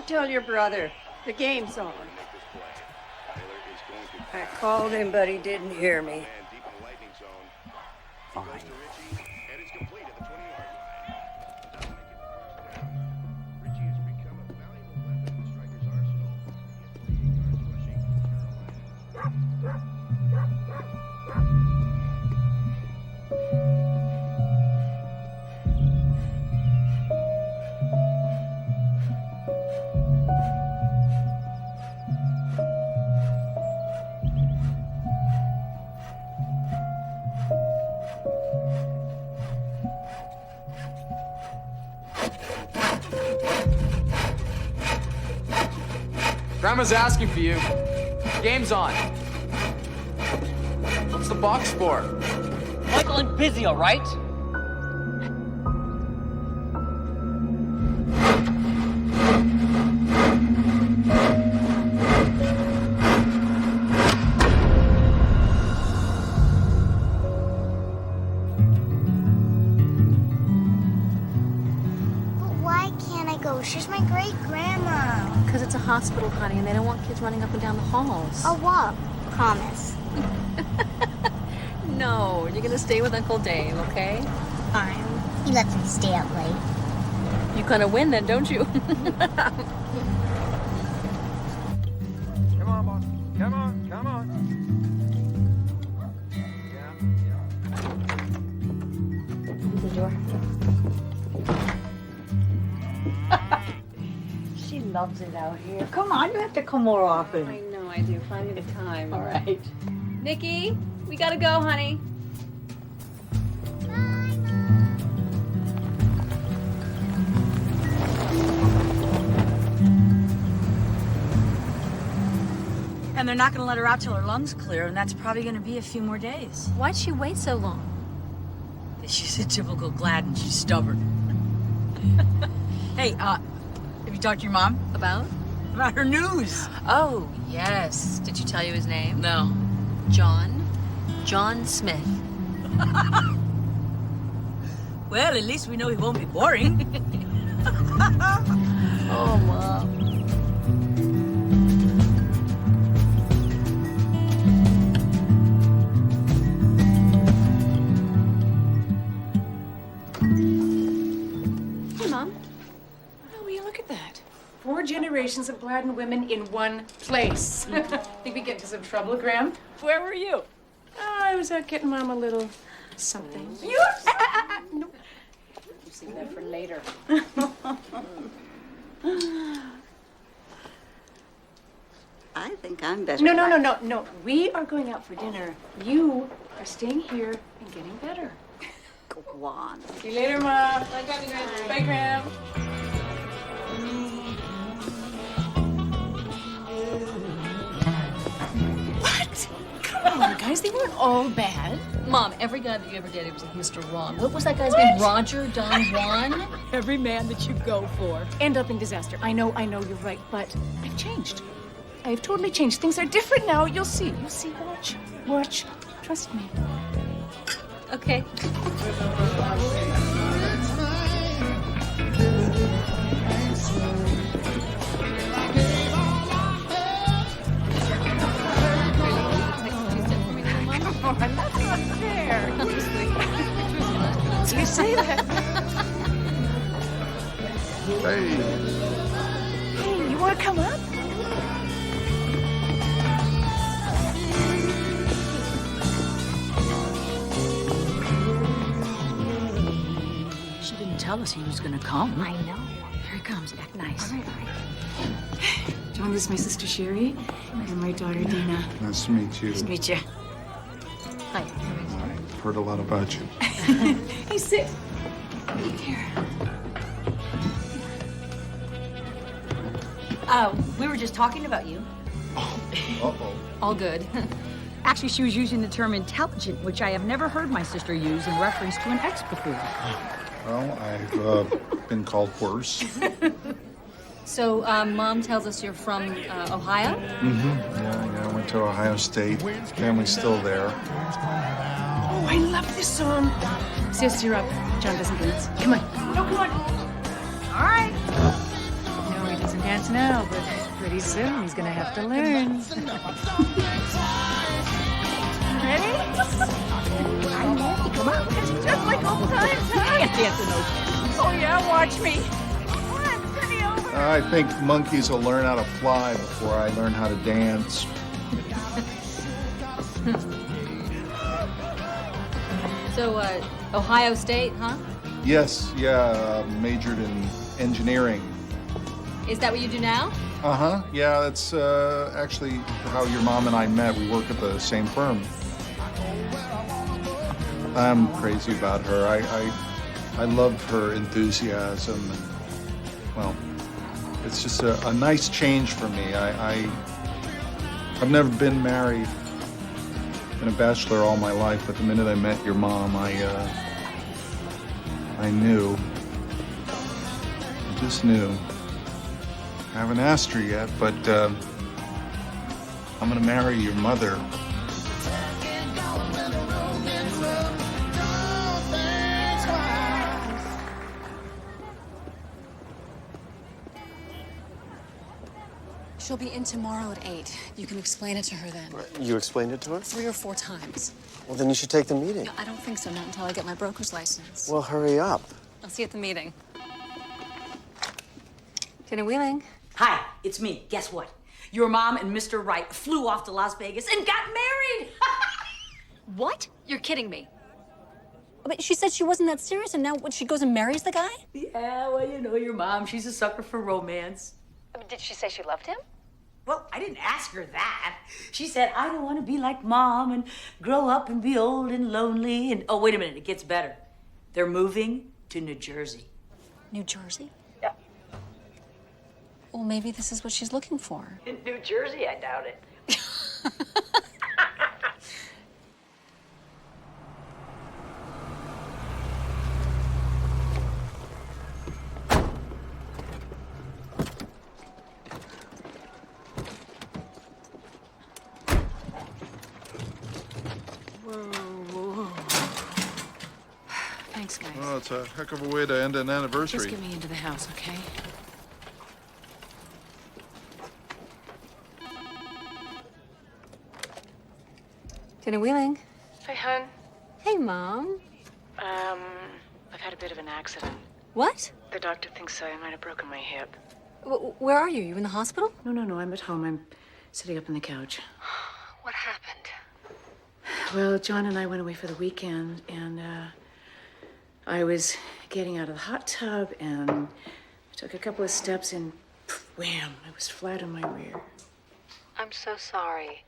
Tell your brother the game's on. I called him, but he didn't hear me. Fine. Grandma's asking for you. Game's on. What's the box for? Michael and busy, all right? She's my great-grandma. Because it's a hospital, honey, and they don't want kids running up and down the halls. I'll walk. Promise. No, you're going to stay with Uncle Dave, okay? Fine. He lets me stay up late. You kind of win then, don't you? Come on, boss. Come on, come on. The door. She loves it out here. Come on, you have to come more often. I know I do. Finding the time. All right. Nikki, we got to go, honey. And they're not going to let her out till her lungs clear, and that's probably going to be a few more days. Why'd she wait so long? She's a typical Glad, and she's stubborn. Hey, have you talked to your mom? About? About her news. Oh, yes. Did she tell you his name? No. John Smith. Well, at least we know he won't be boring. Oh, Mom. Hey, Mom. Oh, will you look at that? 4 generations of Gladden women in one place. Think we get into some trouble, Graham? Where were you? Oh, I was out getting Mom a little something. You? No. You save that for later. I think I'm better. No. We are going out for dinner. You are staying here and getting better. Go on. See you later, Mom. Bye, Graham. What? Come on, guys. They weren't all bad. Mom, every guy that you ever dated was like Mr. Wrong. What was that guy's name? Roger Don Juan? Every man that you go for. End up in disaster. I know, you're right, but I've changed. I have totally changed. Things are different now. You'll see. Watch. Trust me. Okay. Oh, that's not fair. You say that. Hey, you want to come up? tell us he was gonna come. I know. Here he comes. Act nice. All right. John, this is my sister Sherry and my daughter Dina. Nice to meet you. Nice to meet you. Hi. I've heard a lot about you. Hey, sit. Here. We were just talking about you. Uh-oh. All good. Actually, she was using the term intelligent, which I have never heard my sister use in reference to an ex before. Well, I've been called worse. So, Mom tells us you're from Ohio? Yeah, I went to Ohio State. Family's still there. Oh, I love this song. Sis, you're up. John doesn't dance. Come on. No, come on. All right. No, he doesn't dance now, but pretty soon he's gonna have to learn. Ready? I'm ready. Come on. It's just like old times, huh? Can't dance in those. Oh, yeah, watch me. Come on, it's gonna be over. I think monkeys will learn how to fly before I learn how to dance. So, Ohio State, huh? Yes, majored in engineering. Is that what you do now? Uh-huh, yeah, that's actually how your mom and I met. We work at the same firm. I'm crazy about her. I love her enthusiasm. And, well, it's just a nice change for me. I've never been married. Been a bachelor all my life, but the minute I met your mom, I knew. I just knew. I haven't asked her yet, but I'm gonna marry your mother. She'll be in tomorrow at 8. You can explain it to her then. You explained it to her? 3 or 4 times. Well, then you should take the meeting. No, I don't think so, not until I get my broker's license. Well, hurry up. I'll see you at the meeting. Tina Wheeling. Hi, it's me. Guess what? Your mom and Mr. Wright flew off to Las Vegas and got married. What? You're kidding me. But she said she wasn't that serious, and now what, she goes and marries the guy? Yeah, well, you know your mom. She's a sucker for romance. Did she say she loved him? Well, I didn't ask her that. She said, I don't want to be like Mom and grow up and be old and lonely. And, oh, wait a minute, it gets better. They're moving to New Jersey. New Jersey? Yeah. Well, maybe this is what she's looking for. In New Jersey, I doubt it. Thanks, guys. Well, it's a heck of a way to end an anniversary. Just get me into the house, okay? Tina Wheeling. Hey, hon. Hey, Mom. I've had a bit of an accident. What? The doctor thinks I might have broken my hip. Where are you? You in the hospital? No, I'm at home. I'm sitting up on the couch. What happened? Well, John and I went away for the weekend, and I was getting out of the hot tub, and I took a couple of steps, and wham, I was flat on my rear. I'm so sorry.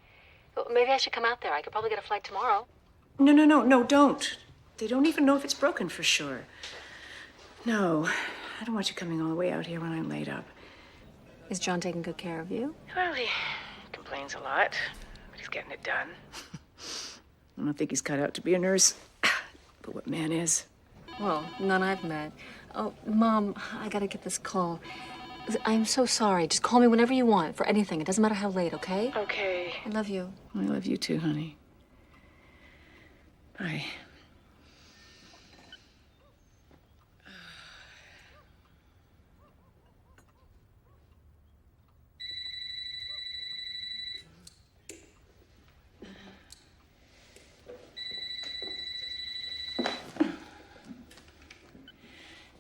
Maybe I should come out there. I could probably get a flight tomorrow. No, don't. They don't even know if it's broken for sure. No, I don't want you coming all the way out here when I'm laid up. Is John taking good care of you? Well, he complains a lot, but he's getting it done. I don't think he's cut out to be a nurse, but what man is? Well, none I've met. Oh, Mom, I gotta get this call. I'm so sorry. Just call me whenever you want, for anything. It doesn't matter how late, okay? Okay. I love you. I love you too, honey. Bye.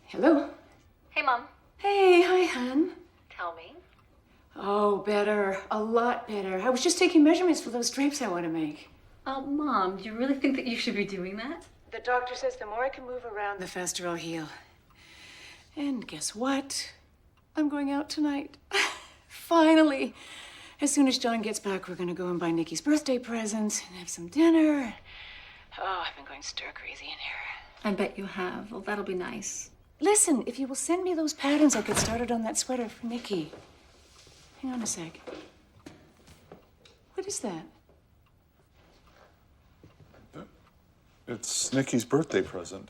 Hello? Hey, Mom. Hey, hi, hon. Tell me. Oh, better. A lot better. I was just taking measurements for those drapes I want to make. Mom, do you really think that you should be doing that? The doctor says the more I can move around, The faster I'll heal. And guess what? I'm going out tonight. Finally. As soon as John gets back, we're gonna go and buy Nikki's birthday presents and have some dinner. Oh, I've been going stir crazy in here. I bet you have. Well, that'll be nice. Listen, if you will send me those patterns, I'll get started on that sweater for Nikki. Hang on a sec. What is that? It's Nikki's birthday present.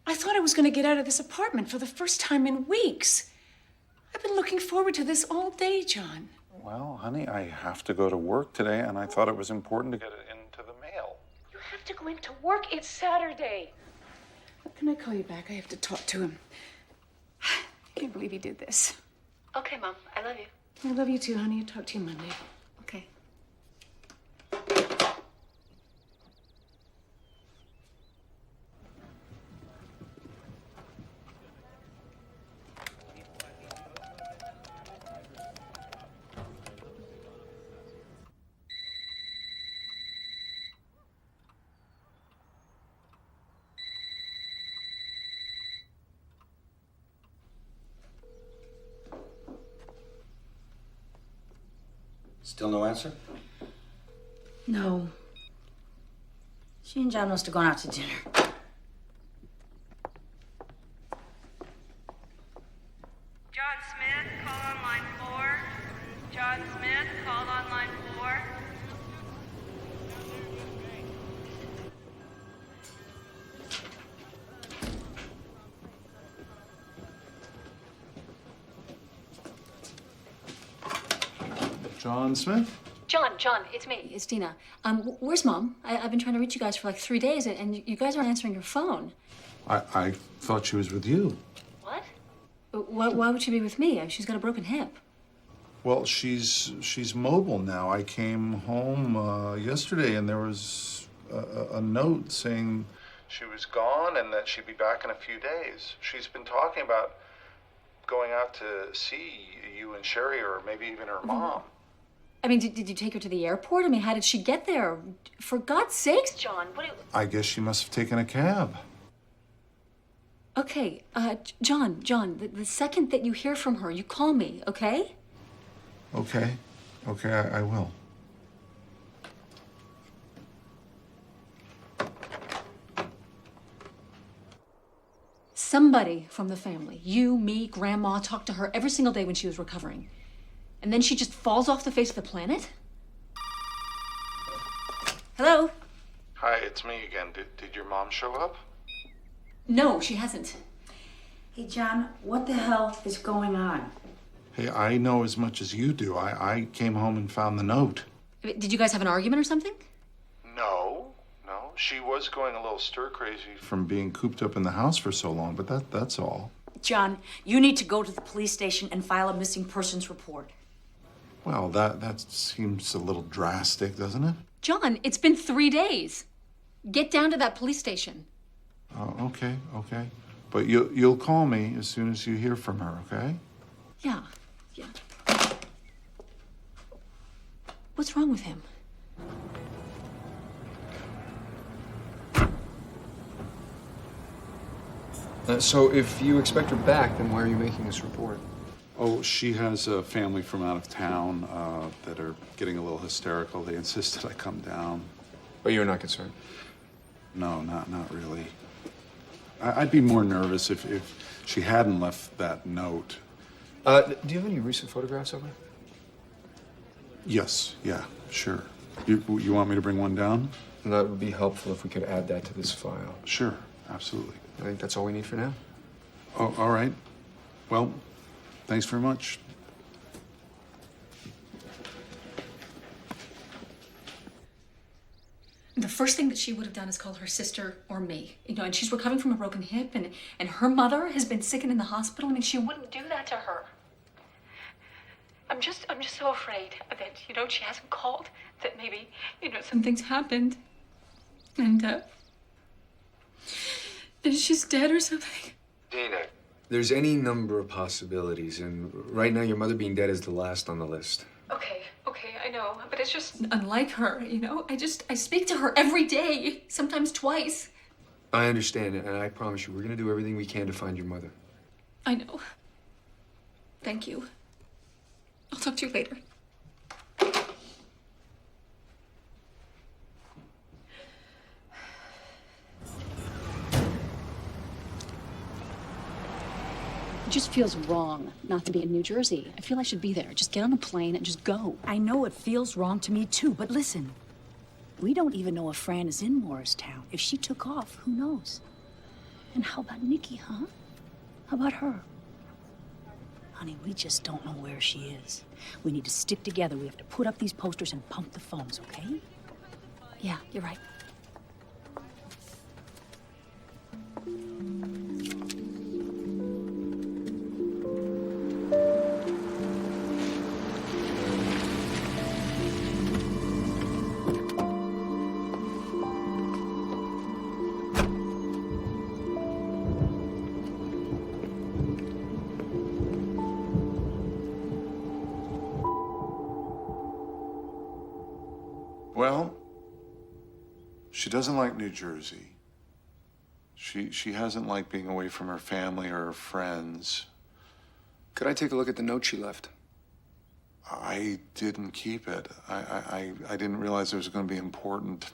I thought I was gonna get out of this apartment for the first time in weeks. I've been looking forward to this all day, John. Well, honey, I have to go to work today, and I thought it was important to get it into the mail. You have to go into work. It's Saturday. Can I call you back? I have to talk to him. I can't believe he did this. Okay, Mom. I love you. I love you too, honey. I'll talk to you Monday. Okay. Still no answer? No. She and John must have gone out to dinner. John Smith, call on line 4. John Smith, call on line 4. John Smith? John, it's me. It's Dina. Where's Mom? I've been trying to reach you guys for like 3 days, and you guys aren't answering your phone. I thought she was with you. What? Why would she be with me? She's got a broken hip. Well, she's mobile now. I came home yesterday, and there was a note saying she was gone and that she'd be back in a few days. She's been talking about going out to see you and Sherry, or maybe even her mom. I mean, did you take her to the airport? I mean, how did she get there? For God's sakes, John, what do you... I guess she must have taken a cab. Okay, John, the second that you hear from her, you call me, okay? Okay, I will. Somebody from the family, you, me, Grandma, talked to her every single day when she was recovering. And then she just falls off the face of the planet? Hello? Hi, it's me again. Did your mom show up? No, she hasn't. Hey, John, what the hell is going on? Hey, I know as much as you do. I came home and found the note. Did you guys have an argument or something? No. She was going a little stir-crazy from being cooped up in the house for so long, but that's all. John, you need to go to the police station and file a missing persons report. Well, that seems a little drastic, doesn't it? John, it's been 3 days. Get down to that police station. Oh, okay. But you'll call me as soon as you hear from her, okay? Yeah. What's wrong with him? So if you expect her back, then why are you making this report? Oh, she has a family from out of town that are getting a little hysterical. They insisted I come down. But you're not concerned? No, not really. I'd be more nervous if she hadn't left that note. Do you have any recent photographs of her? Yes, yeah, sure. You want me to bring one down? That would be helpful if we could add that to this file. Sure, absolutely. I think that's all we need for now. Oh, all right. Well, thanks very much. The first thing that she would have done is call her sister or me. And she's recovering from a broken hip, and her mother has been sick and in the hospital. I mean, she wouldn't do that to her. I'm just so afraid that, she hasn't called, that maybe, something's happened. And, that she's dead or something. Dina. There's any number of possibilities, and right now your mother being dead is the last on the list. Okay, I know, but it's just unlike her, I speak to her every day, sometimes twice. I understand it, and I promise you, we're gonna do everything we can to find your mother. I know. Thank you. I'll talk to you later. It just feels wrong not to be in New Jersey. I feel I should be there. Just get on a plane and just go. I know it feels wrong to me too, but listen. We don't even know if Fran is in Morristown. If she took off, who knows? And how about Nikki, huh? How about her? Honey, we just don't know where she is. We need to stick together. We have to put up these posters and pump the phones, okay? Yeah, you're right. Well, she doesn't like New Jersey. She hasn't liked being away from her family or her friends. Could I take a look at the note she left? I didn't keep it. I didn't realize it was going to be important.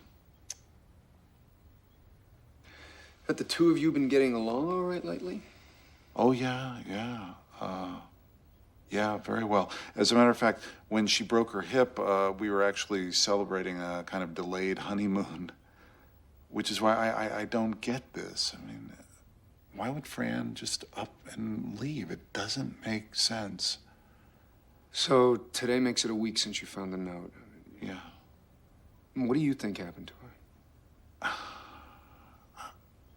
Have the two of you been getting along all right lately? Oh, yeah. Yeah, very well. As a matter of fact, when she broke her hip, we were actually celebrating a kind of delayed honeymoon, which is why I don't get this. I mean, why would Fran just up and leave? It doesn't make sense. So today makes it a week since you found the note. Yeah. What do you think happened to her?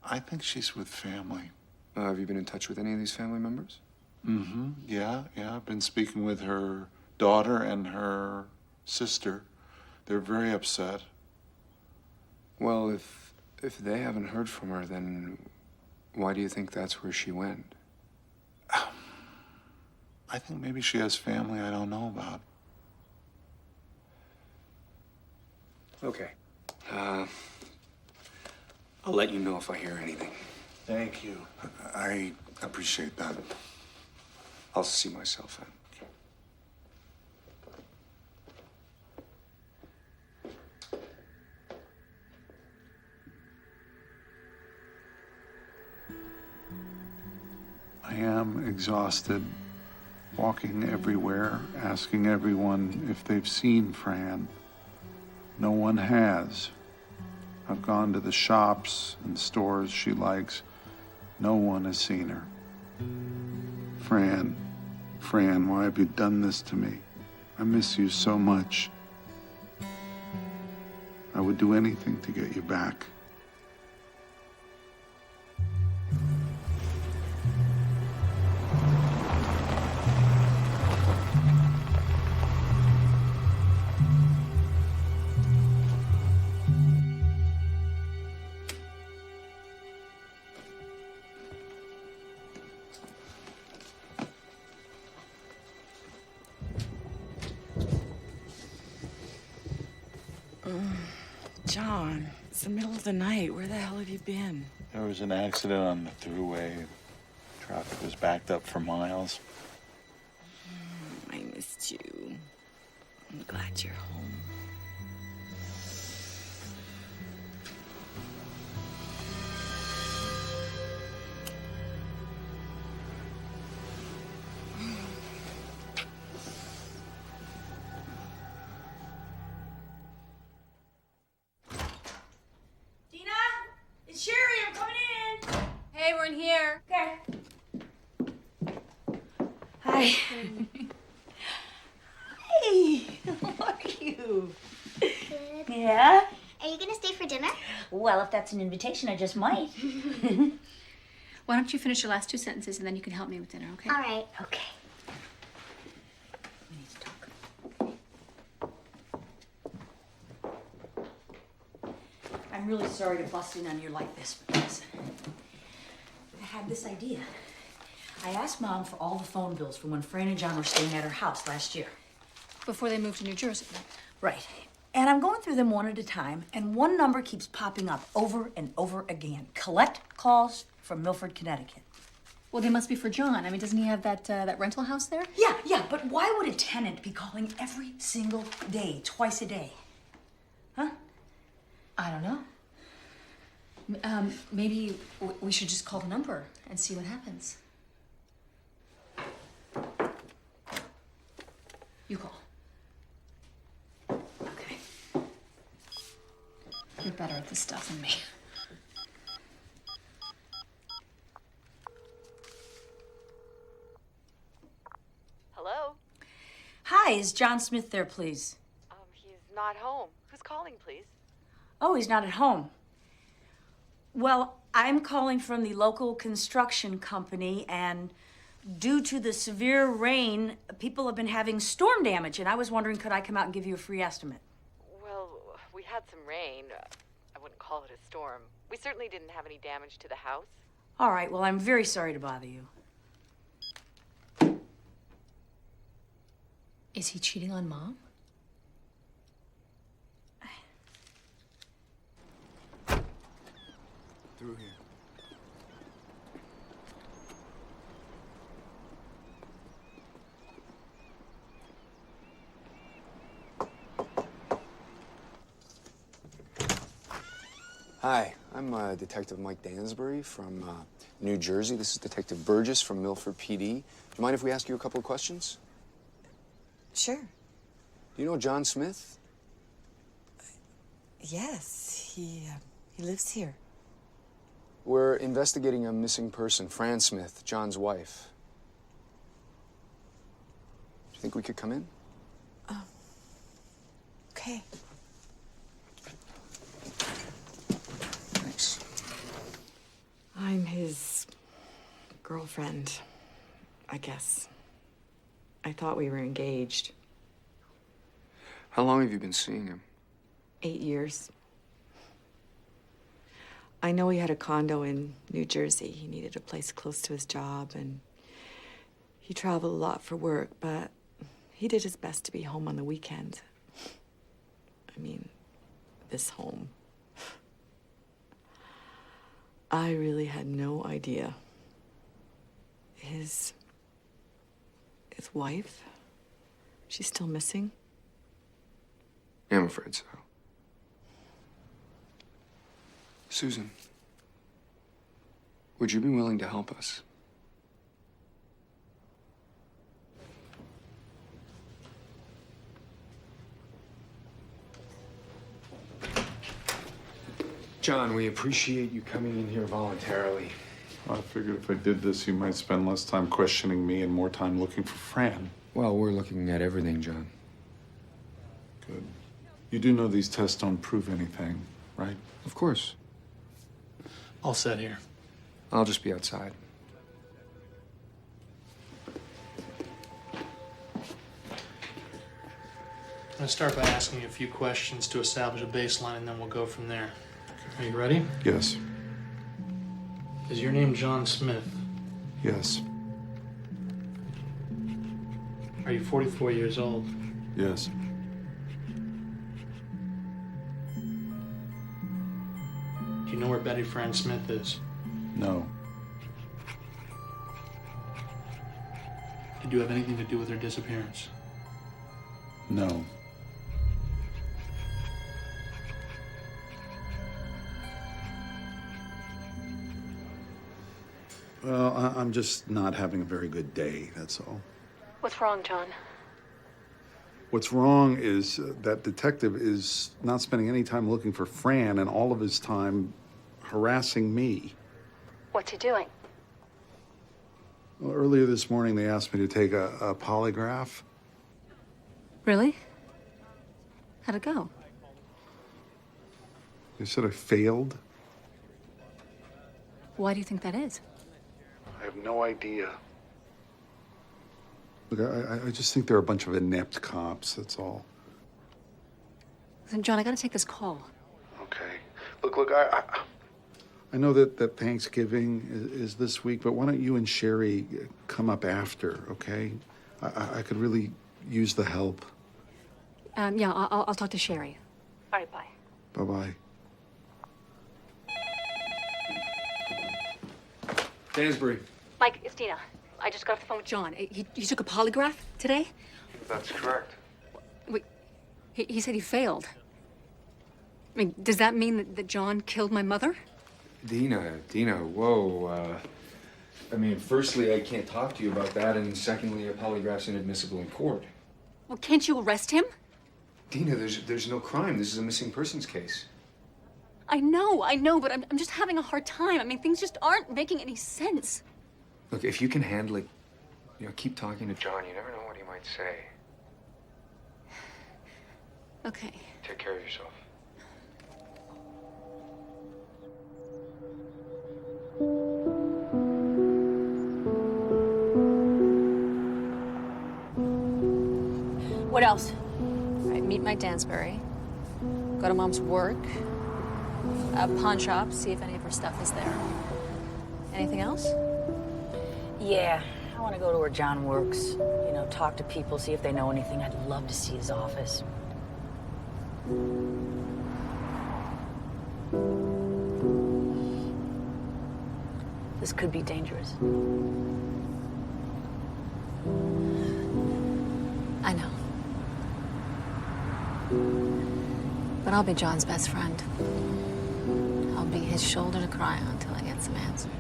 I think she's with family. Have you been in touch with any of these family members? Mm-hmm. Yeah. I've been speaking with her daughter and her sister. They're very upset. Well, if they haven't heard from her, then why do you think that's where she went? I think maybe she has family I don't know about. Okay. I'll let you know if I hear anything. Thank you. I appreciate that. I'll see myself in. I am exhausted, walking everywhere, asking everyone if they've seen Fran. No one has. I've gone to the shops and stores she likes. No one has seen her. Fran, why have you done this to me? I miss you so much. I would do anything to get you back. John, it's the middle of the night. Where the hell have you been? There was an accident on the thruway. Traffic was backed up for miles. I missed you. I'm glad you're home. It's Sherry, I'm coming in. Hey, we're in here. Okay. Hi. Hey, how are you? Good. Yeah? Are you gonna stay for dinner? Well, if that's an invitation, I just might. Why don't you finish your last two sentences and then you can help me with dinner, okay? All right. Okay. We need to talk. I'm really sorry to bust in on you like this, but listen. I had this idea. I asked Mom for all the phone bills from when Fran and John were staying at her house last year. Before they moved to New Jersey. Right. And I'm going through them one at a time, and one number keeps popping up over and over again. Collect calls from Milford, Connecticut. Well, they must be for John. I mean, doesn't he have that rental house there? Yeah, but why would a tenant be calling every single day, twice a day? Huh? I don't know. Maybe we should just call the number and see what happens. You call. Okay. You're better at this stuff than me. Hello? Hi, is John Smith there, please? He's not home. Who's calling, please? Oh, he's not at home. Well, I'm calling from the local construction company, and due to the severe rain, people have been having storm damage, and I was wondering, could I come out and give you a free estimate? Well, we had some rain. I wouldn't call it a storm. We certainly didn't have any damage to the house. All right, well, I'm very sorry to bother you. Is he cheating on Mom? Through here. Hi, I'm Detective Mike Dansbury from New Jersey. This is Detective Burgess from Milford PD. Do you mind if we ask you a couple of questions? Sure. Do you know John Smith? Yes, he lives here. We're investigating a missing person, Fran Smith, John's wife. Do you think we could come in? Okay. Thanks. I'm his girlfriend, I guess. I thought we were engaged. How long have you been seeing him? 8 years. I know he had a condo in New Jersey. He needed a place close to his job, and he traveled a lot for work, but he did his best to be home on the weekends. I mean, this home. I really had no idea. His wife, she's still missing? Yeah, I'm afraid so. Susan, would you be willing to help us? John, we appreciate you coming in here voluntarily. I figured if I did this, you might spend less time questioning me and more time looking for Fran. Well, we're looking at everything, John. Good. You do know these tests don't prove anything, right? Of course. All set here. I'll just be outside. I'm gonna start by asking you a few questions to establish a baseline, and then we'll go from there. Are you ready? Yes. Is your name John Smith? Yes. Are you 44 years old? Yes. Do you know where Betty Fran Smith is? No. Did you have anything to do with her disappearance? No. Well, I'm just not having a very good day, that's all. What's wrong, John? What's wrong is that detective is not spending any time looking for Fran and all of his time harassing me. What's he doing? Well, earlier this morning, they asked me to take a polygraph. Really? How'd it go? They said I failed. Why do you think that is? I have no idea. Look, I just think they're a bunch of inept cops, that's all. Listen, John, I gotta take this call. Okay. Look, I know that Thanksgiving is this week, but why don't you and Sherry come up after, okay? I could really use the help. Yeah, I'll talk to Sherry. All right, bye. Bye-bye. Dansbury. Mike, it's Dina. I just got off the phone with John. He took a polygraph today? That's correct. Wait, he said he failed. I mean, does that mean that John killed my mother? Dina, whoa. I mean, firstly, I can't talk to you about that, and secondly, a polygraph's inadmissible in court. Well, can't you arrest him? Dina, there's no crime. This is a missing persons case. I know, but I'm just having a hard time. I mean, things just aren't making any sense. Look, if you can handle it, keep talking to John. You never know what he might say. Okay. Take care of yourself. What else? All right, meet Mike Dansbury. Go to Mom's work. Pawn shop, see if any of her stuff is there. Anything else? Yeah, I want to go to where John works. You know, talk to people, see if they know anything. I'd love to see his office. This could be dangerous. I know. But I'll be John's best friend. I'll be his shoulder to cry on until I get some answers.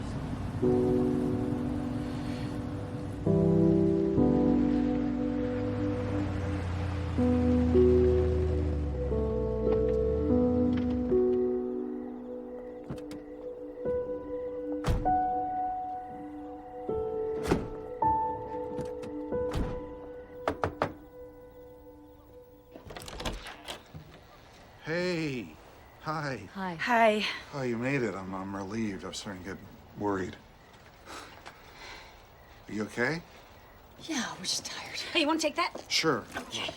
Hey. Hi. Hi. Hi. Oh, you made it. I'm relieved. I was starting to get worried. Are you okay? Yeah, we're just tired. Hey, you want to take that? Sure. Okay.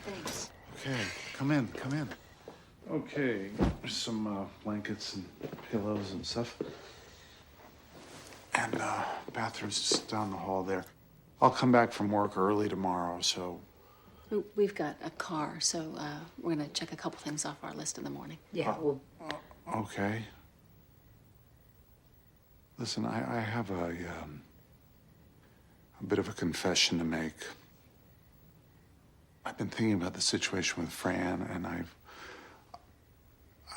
Thanks. Okay, come in. Okay, there's some blankets and pillows and stuff. And bathroom's just down the hall there. I'll come back from work early tomorrow, so... We've got a car, so we're gonna check a couple things off our list in the morning. Yeah, Okay. Listen, I have a bit of a confession to make. I've been thinking about the situation with Fran, and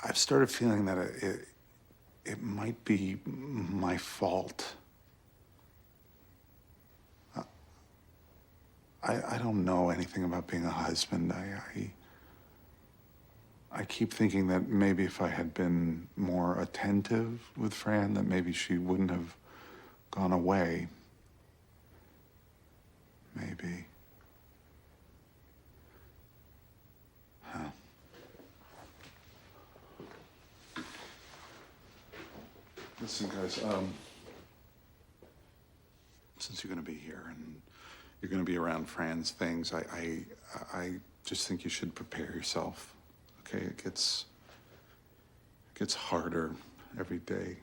I've started feeling that it might be my fault. I don't know anything about being a husband. I keep thinking that maybe if I had been more attentive with Fran, that maybe she wouldn't have gone away. Maybe. Huh. Listen, guys, since you're gonna be here and you're gonna be around Fran's things, I just think you should prepare yourself. Okay, it gets harder every day.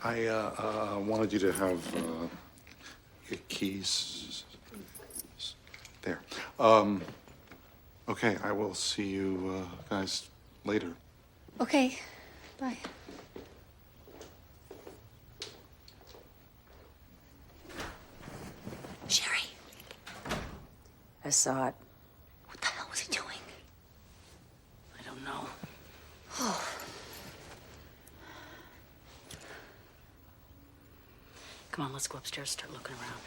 I wanted you to have your keys there. Okay, I will see you guys later. Okay, bye. Sherry. I saw it. What the hell was he doing? I don't know. Oh. Come on, let's go upstairs, start looking around.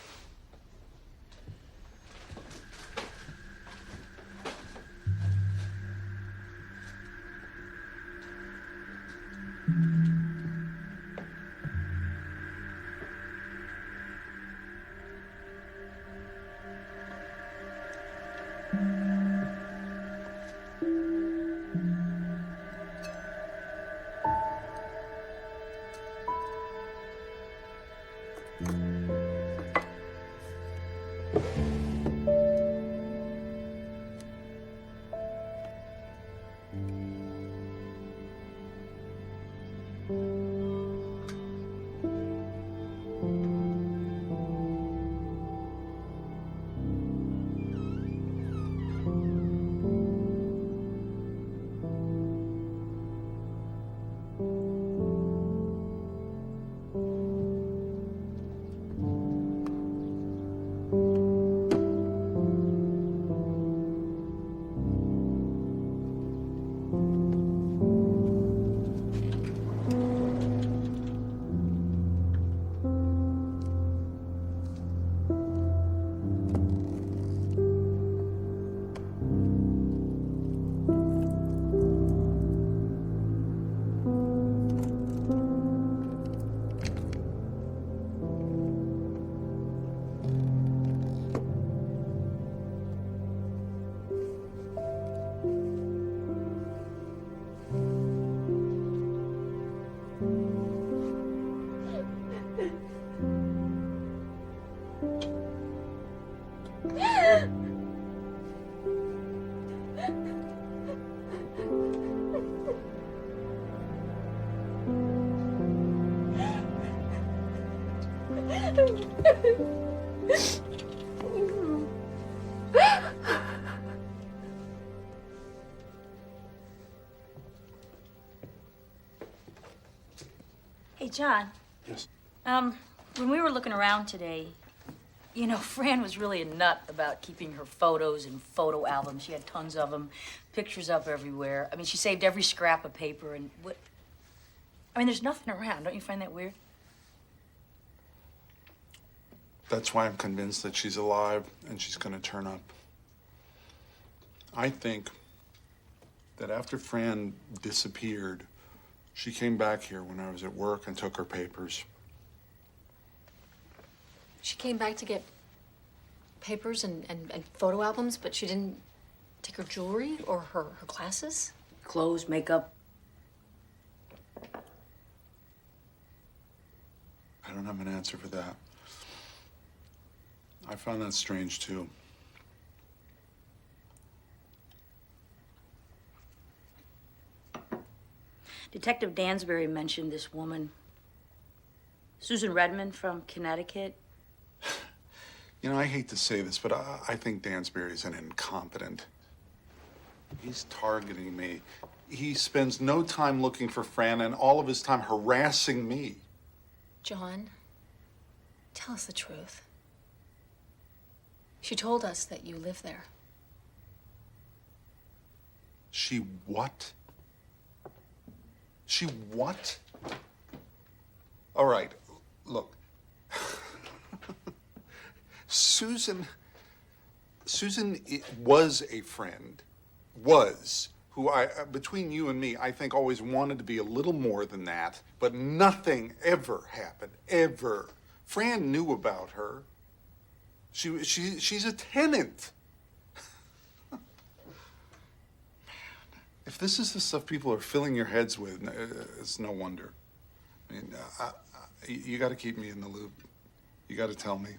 Hey, John. Yes. When we were looking around today, you know, Fran was really a nut about keeping her photos in photo albums. She had tons of them, pictures up everywhere. I mean, she saved every scrap of paper and what... I mean, there's nothing around. Don't you find that weird? That's why I'm convinced that she's alive and she's gonna turn up. I think that after Fran disappeared, she came back here when I was at work and took her papers. She came back to get papers and photo albums, but she didn't take her jewelry or her glasses? Clothes, makeup. I don't have an answer for that. I found that strange, too. Detective Dansbury mentioned this woman, Susan Redmond from Connecticut. You know, I hate to say this, but I think Dansbury's an incompetent. He's targeting me. He spends no time looking for Fran and all of his time harassing me. John, tell us the truth. She told us that you live there. She what? She what? All right, look. Susan was a friend, who between you and me, I think always wanted to be a little more than that, but nothing ever happened, ever. Fran knew about her. She's a tenant. If this is the stuff people are filling your heads with, it's no wonder. I mean, you got to keep me in the loop. You got to tell me.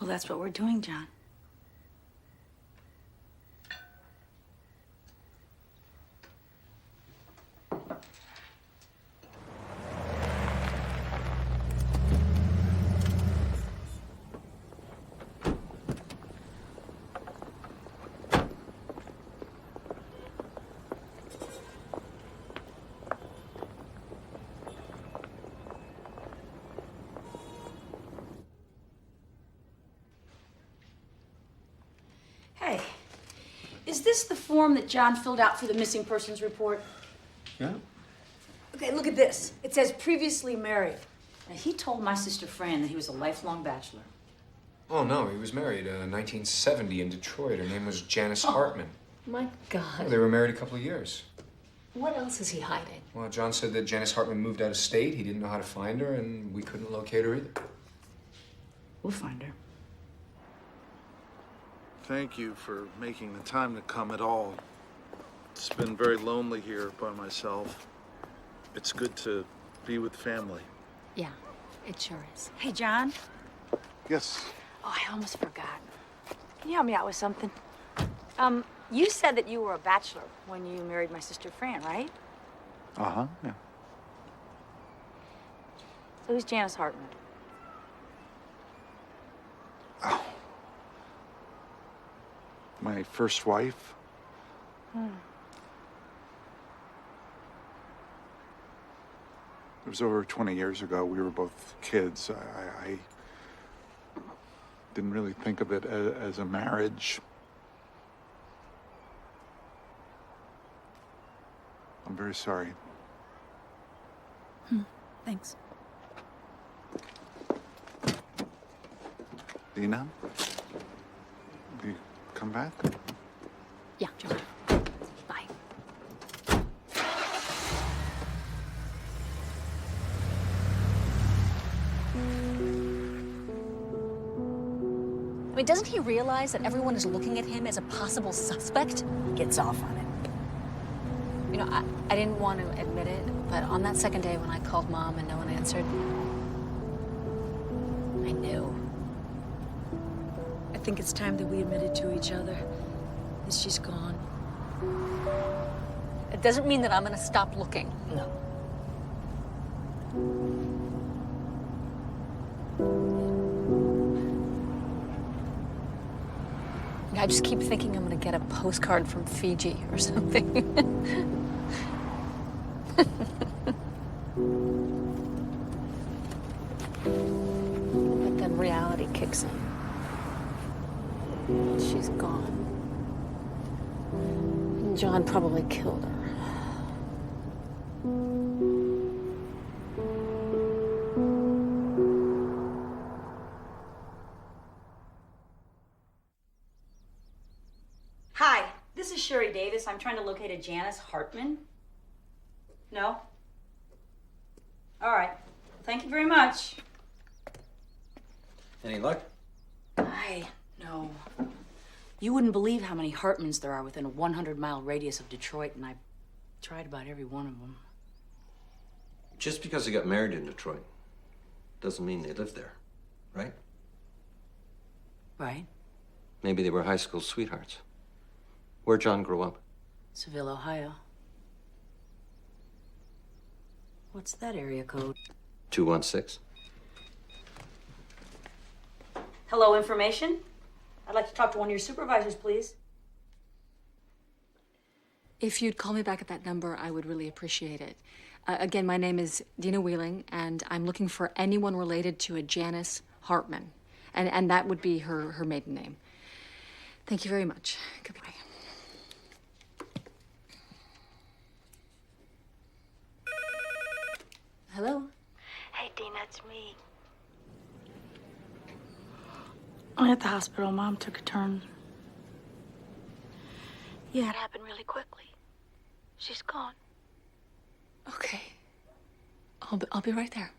Well, that's what we're doing, John. Is this the form that John filled out for the missing persons report? Yeah. Okay, look at this. It says previously married. Now, he told my sister Fran that he was a lifelong bachelor. Oh, no, he was married 1970 in Detroit. Her name was Janice Hartman. My God. They were married a couple of years. What else is he hiding? Well, John said that Janice Hartman moved out of state. He didn't know how to find her, and we couldn't locate her either. We'll find her. Thank you for making the time to come at all. It's been very lonely here by myself. It's good to be with family. Yeah, it sure is. Hey, John. Yes. Oh, I almost forgot. Can you help me out with something? You said that you were a bachelor when you married my sister Fran, right? Uh-huh, yeah. So who's Janice Hartman? Oh. My first wife. It was over 20 years ago. We were both kids. I didn't really think of it as a marriage. I'm very sorry. Thanks. Dina? Will you come back? Yeah, John. Bye. I mean, doesn't he realize that everyone is looking at him as a possible suspect? He gets off on it. You know, I didn't want to admit it, but on that second day when I called Mom and no one answered, I knew. I think it's time that we admitted to each other that she's gone. It doesn't mean that I'm going to stop looking. No. I just keep thinking I'm going to get a postcard from Fiji or something. But then reality kicks in. She's gone. And John probably killed her. Hi, this is Sherry Davis. I'm trying to locate a Janice Hartman. No? All right. Thank you very much. Any luck? No. You wouldn't believe how many Hartmans there are within a 100-mile radius of Detroit, and I've tried about every one of them. Just because they got married in Detroit doesn't mean they lived there, right? Right? Maybe they were high school sweethearts. Where'd John grow up? Seville, Ohio. What's that area code? 216. Hello, information? I'd like to talk to one of your supervisors, please. If you'd call me back at that number, I would really appreciate it. Again, my name is Dina Wheeling, and I'm looking for anyone related to a Janice Hartman. And that would be her maiden name. Thank you very much. Goodbye. Hello? Hey, Dina, it's me. I'm at the hospital. Mom took a turn. Yeah, it happened really quickly. She's gone. Okay. I'll be right there.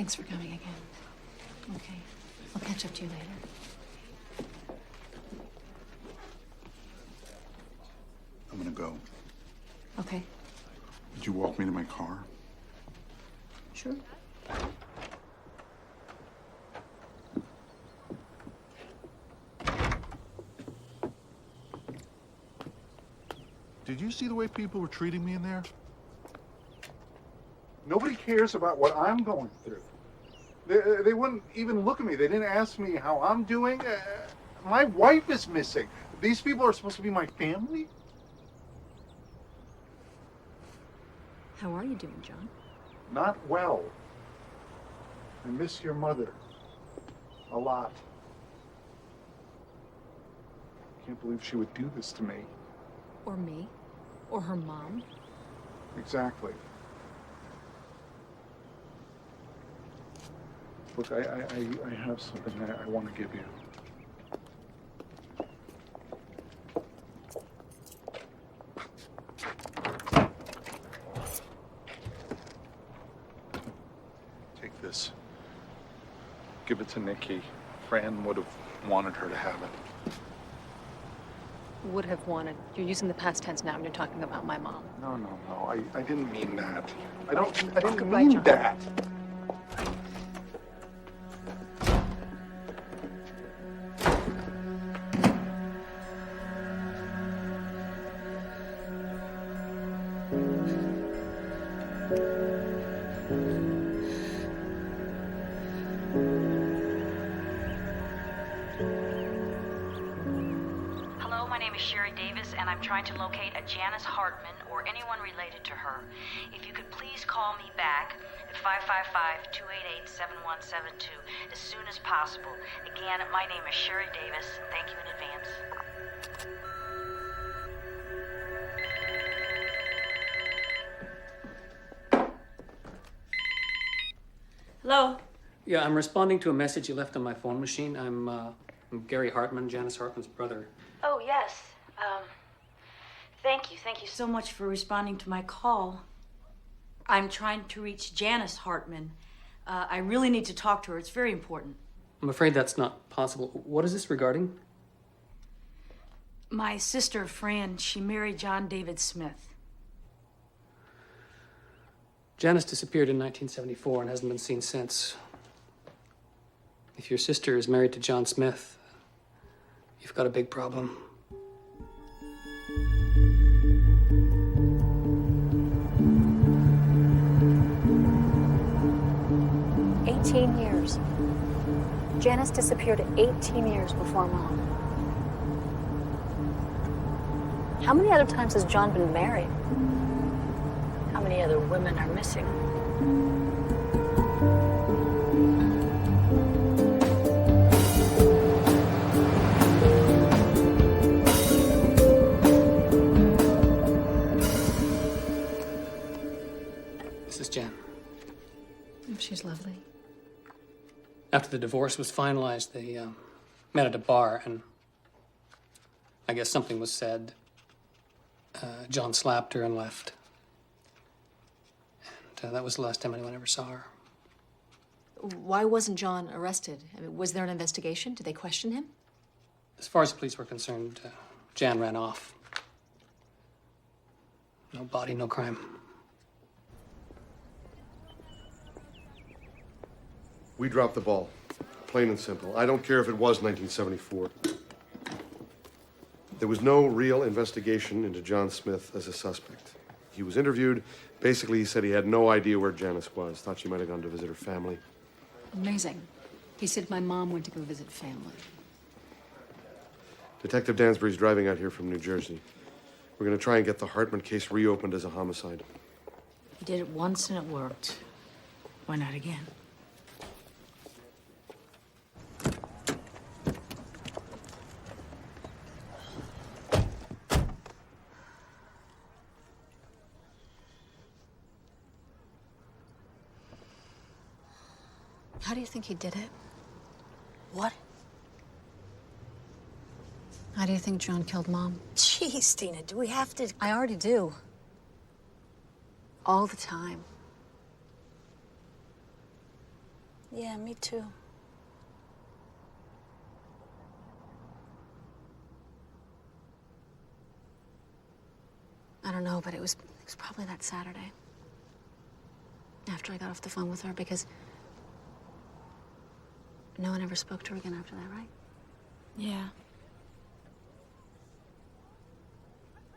Thanks for coming again. Okay. I'll catch up to you later. I'm gonna go. Okay. Would you walk me to my car? Sure. Did you see the way people were treating me in there? Nobody cares about what I'm going through. They wouldn't even look at me. They didn't ask me how I'm doing. My wife is missing. These people are supposed to be my family? How are you doing, John? Not well. I miss your mother. A lot. I can't believe she would do this to me. Or me? Or her mom? Exactly. Look, I have something I want to give you. Take this. Give it to Nikki. Fran would have wanted her to have it. Would have wanted. You're using the past tense now and you're talking about my mom. No. I didn't mean that. I didn't mean that. Hello, my name is Sherry Davis, and I'm trying to locate a Janice Hartman or anyone related to her. If you could please call me back at 555-288-7172 as soon as possible. Again, my name is Sherry Davis. Thank you in advance. Hello? Yeah, I'm responding to a message you left on my phone machine. I'm Gary Hartman, Janice Hartman's brother. Oh, yes. Thank you. Thank you so much for responding to my call. I'm trying to reach Janice Hartman. I really need to talk to her. It's very important. I'm afraid that's not possible. What is this regarding? My sister, Fran, she married John David Smith. Janice disappeared in 1974 and hasn't been seen since. If your sister is married to John Smith, you've got a big problem. Years. Janice disappeared 18 years before Mom. How many other times has John been married? How many other women are missing? This is Jan. She's lovely. After the divorce was finalized, they met at a bar, and I guess something was said. John slapped her and left. And that was the last time anyone ever saw her. Why wasn't John arrested? I mean, was there an investigation? Did they question him? As far as the police were concerned, Jan ran off. No body, no crime. We dropped the ball. Plain and simple. I don't care if it was 1974. There was no real investigation into John Smith as a suspect. He was interviewed. Basically, he said he had no idea where Janice was. Thought she might have gone to visit her family. Amazing. He said my mom went to go visit family. Detective Dansbury's driving out here from New Jersey. We're going to try and get the Hartman case reopened as a homicide. He did it once and it worked. Why not again? How do you think he did it? What? How do you think John killed Mom? Jeez, Tina, do we have to? I already do. All the time. Yeah, me too. I don't know, but it was probably that Saturday. After I got off the phone with her, because no one ever spoke to her again after that, right? Yeah.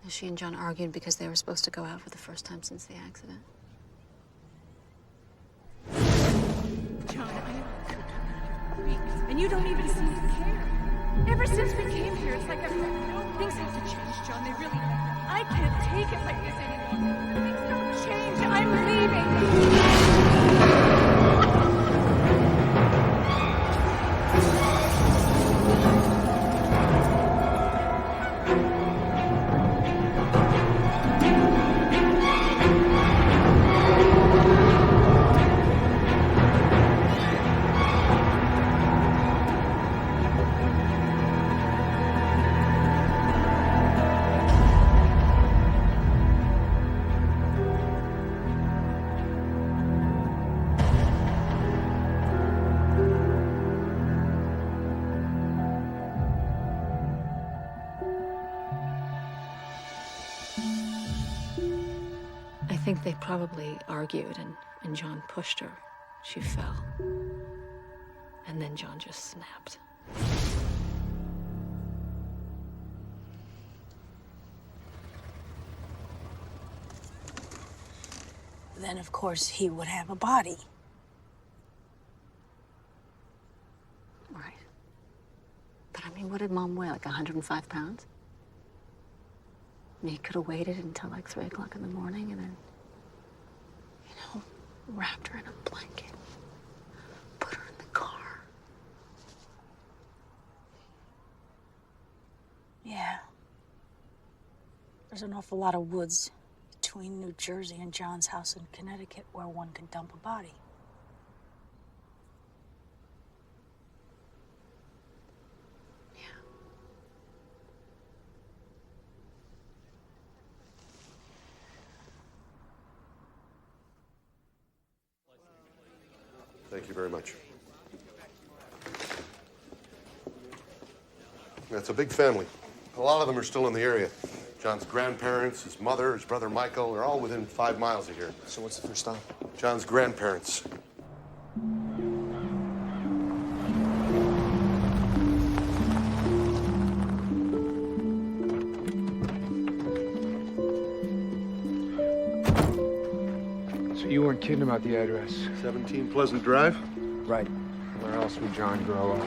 She and John argued because they were supposed to go out for the first time since the accident. John, I'm weak, and you don't even seem to care. Ever since we came here, it's like things have to change, John. They really. I can't take it like this anymore. Things don't change. I'm leaving. I think they probably argued, and John pushed her. She fell. And then John just snapped. Then, of course, he would have a body. Right. But I mean, what did Mom weigh? Like 105 pounds? I mean, he could have waited until like 3 o'clock in the morning and then, wrapped her in a blanket, put her in the car. Yeah. There's an awful lot of woods between New Jersey and John's house in Connecticut where one could dump a body. Thank you very much. That's a big family. A lot of them are still in the area. John's grandparents, his mother, his brother Michael, they're all within 5 miles of here. So what's the first stop? John's grandparents. So you weren't kidding about the address? 17 Pleasant Drive? Right. Where else would John grow up?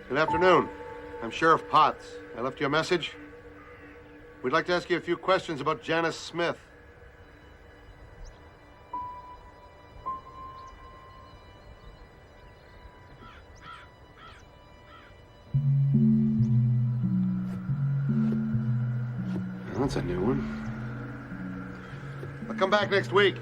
Good afternoon. I'm Sheriff Potts. I left you a message. We'd like to ask you a few questions about Janice Smith. That's a new one. I'll come back next week.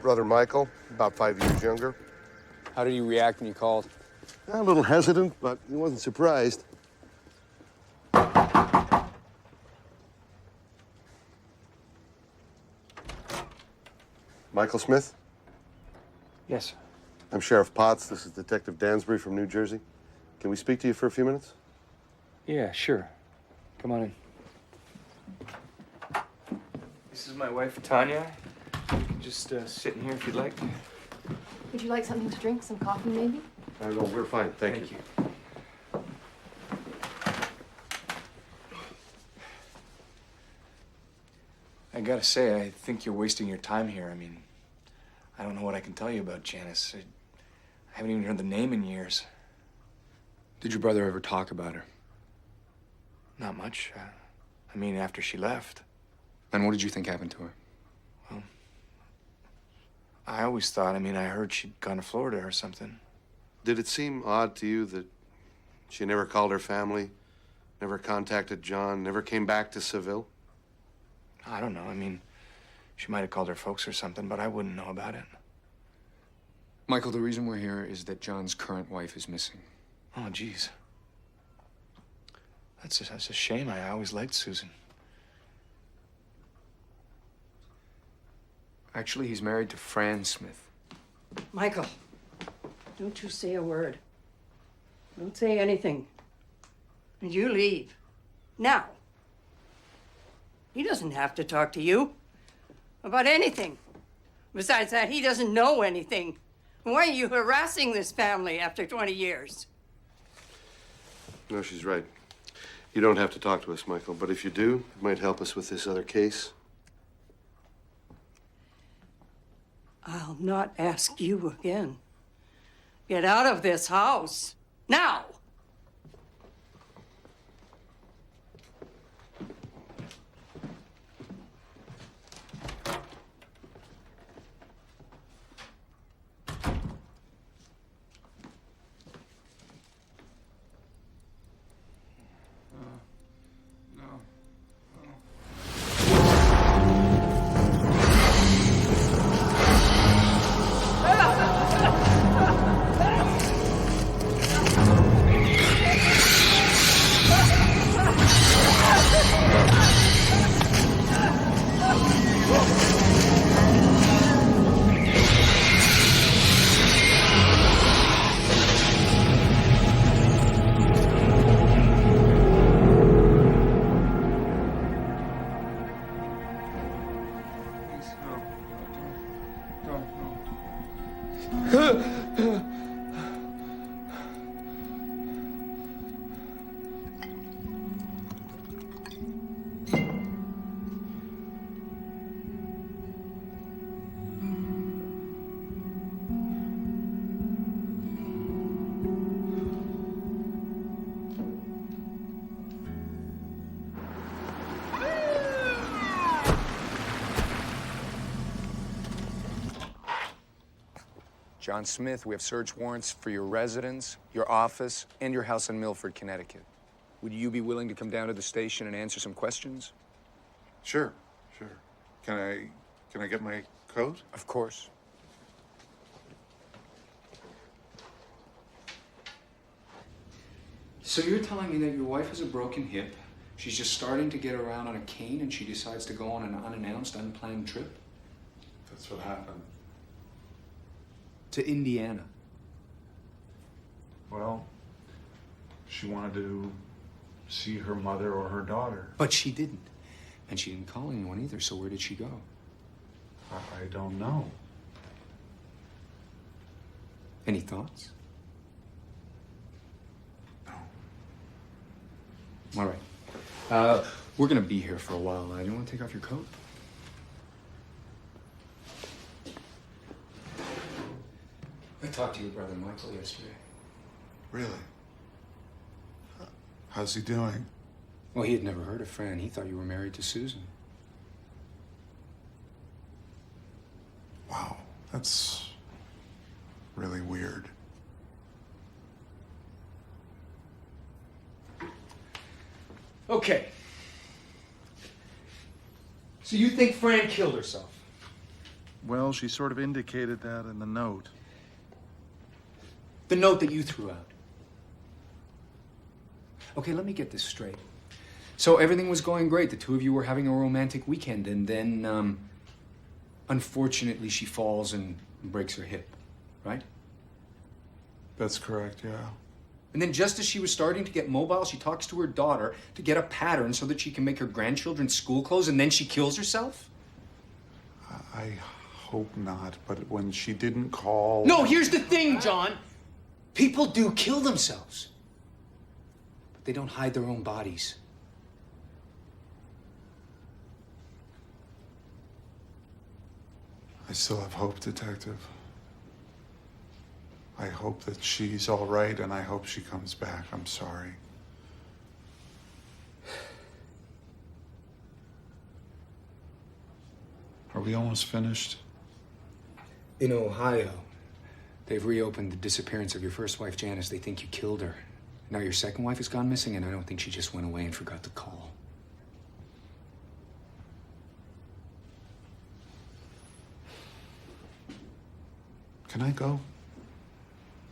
Brother Michael, about 5 years younger. How did he react when you called? A little hesitant, but he wasn't surprised. Michael Smith? Yes, sir. I'm Sheriff Potts. This is Detective Dansbury from New Jersey. Can we speak to you for a few minutes? Yeah, sure. Come on in. This is my wife, Tanya. You can just sit in here if you'd like. Would you like something to drink? Some coffee, maybe? No, we're fine. Thank you. I gotta say, I think you're wasting your time here. I mean, I don't know what I can tell you about Janice. I haven't even heard the name in years. Did your brother ever talk about her? Not much. I mean, after she left. Then what did you think happened to her? Well, I always thought, I heard she'd gone to Florida or something. Did it seem odd to you that she never called her family, never contacted John, never came back to Seville? I don't know. She might have called her folks or something, but I wouldn't know about it. Michael, the reason we're here is that John's current wife is missing. Oh, geez. That's a shame. I always liked Susan. Actually, he's married to Fran Smith. Michael, don't you say a word. Don't say anything. And you leave. Now. He doesn't have to talk to you about anything. Besides that, he doesn't know anything. Why are you harassing this family after 20 years? No, she's right. You don't have to talk to us, Michael, but if you do, it might help us with this other case. I'll not ask you again. Get out of this house. Now! John Smith, we have search warrants for your residence, your office, and your house in Milford, Connecticut. Would you be willing to come down to the station and answer some questions? Sure. Can I get my coat? Of course. So you're telling me that your wife has a broken hip, she's just starting to get around on a cane, and she decides to go on an unannounced, unplanned trip? That's what happened. To Indiana. Well, she wanted to see her mother or her daughter. But she didn't. And she didn't call anyone either, so where did she go? I don't know. Any thoughts? No. All right. We're gonna be here for a while. Do you want to take off your coat? I talked to your brother Michael yesterday. Really? How's he doing? Well, he had never heard of Fran. He thought you were married to Susan. Wow, that's really weird. Okay. So you think Fran killed herself? Well, she sort of indicated that in the note. The note that you threw out. Okay, let me get this straight. So everything was going great. The two of you were having a romantic weekend, and then, unfortunately, she falls and breaks her hip, right? That's correct, yeah. And then just as she was starting to get mobile, she talks to her daughter to get a pattern so that she can make her grandchildren's school clothes, and then she kills herself? I hope not, but when she didn't call... No, here's the thing, John. People do kill themselves. But they don't hide their own bodies. I still have hope, Detective. I hope that she's all right, and I hope she comes back. I'm sorry. Are we almost finished? In Ohio, they've reopened the disappearance of your first wife, Janice. They think you killed her. Now your second wife has gone missing, and I don't think she just went away and forgot to call. I go?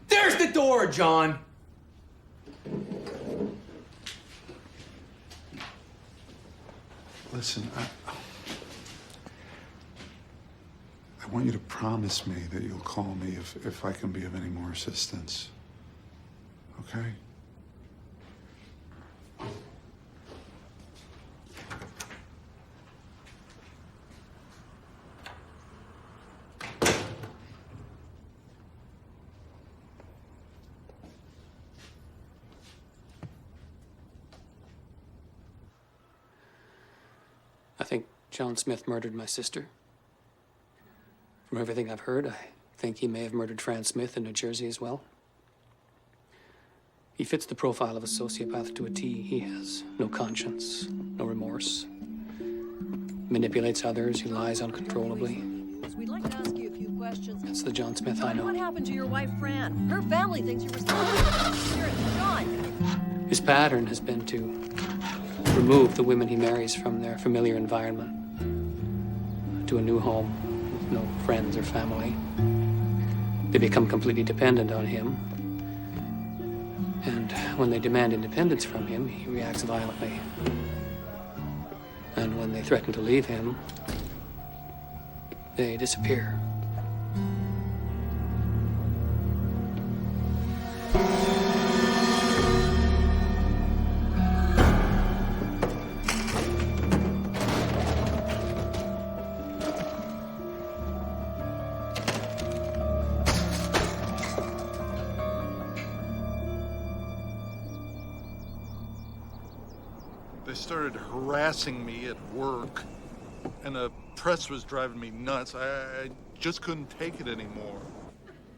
There's the door, John! Listen, I want you to promise me that you'll call me if I can be of any more assistance. Okay? I think John Smith murdered my sister. From everything I've heard, I think he may have murdered Fran Smith in New Jersey as well. He fits the profile of a sociopath to a T. He has no conscience, no remorse. Manipulates others, he lies uncontrollably. We'd like to ask you a few questions. That's the John Smith I know. What happened to your wife, Fran? Her family thinks you're responsible. Here, John. His pattern has been to remove the women he marries from their familiar environment to a new home with no friends or family. They become completely dependent on him. And when they demand independence from him, he reacts violently. And when they threaten to leave him, they disappear. They started harassing me at work, and the press was driving me nuts. I just couldn't take it anymore.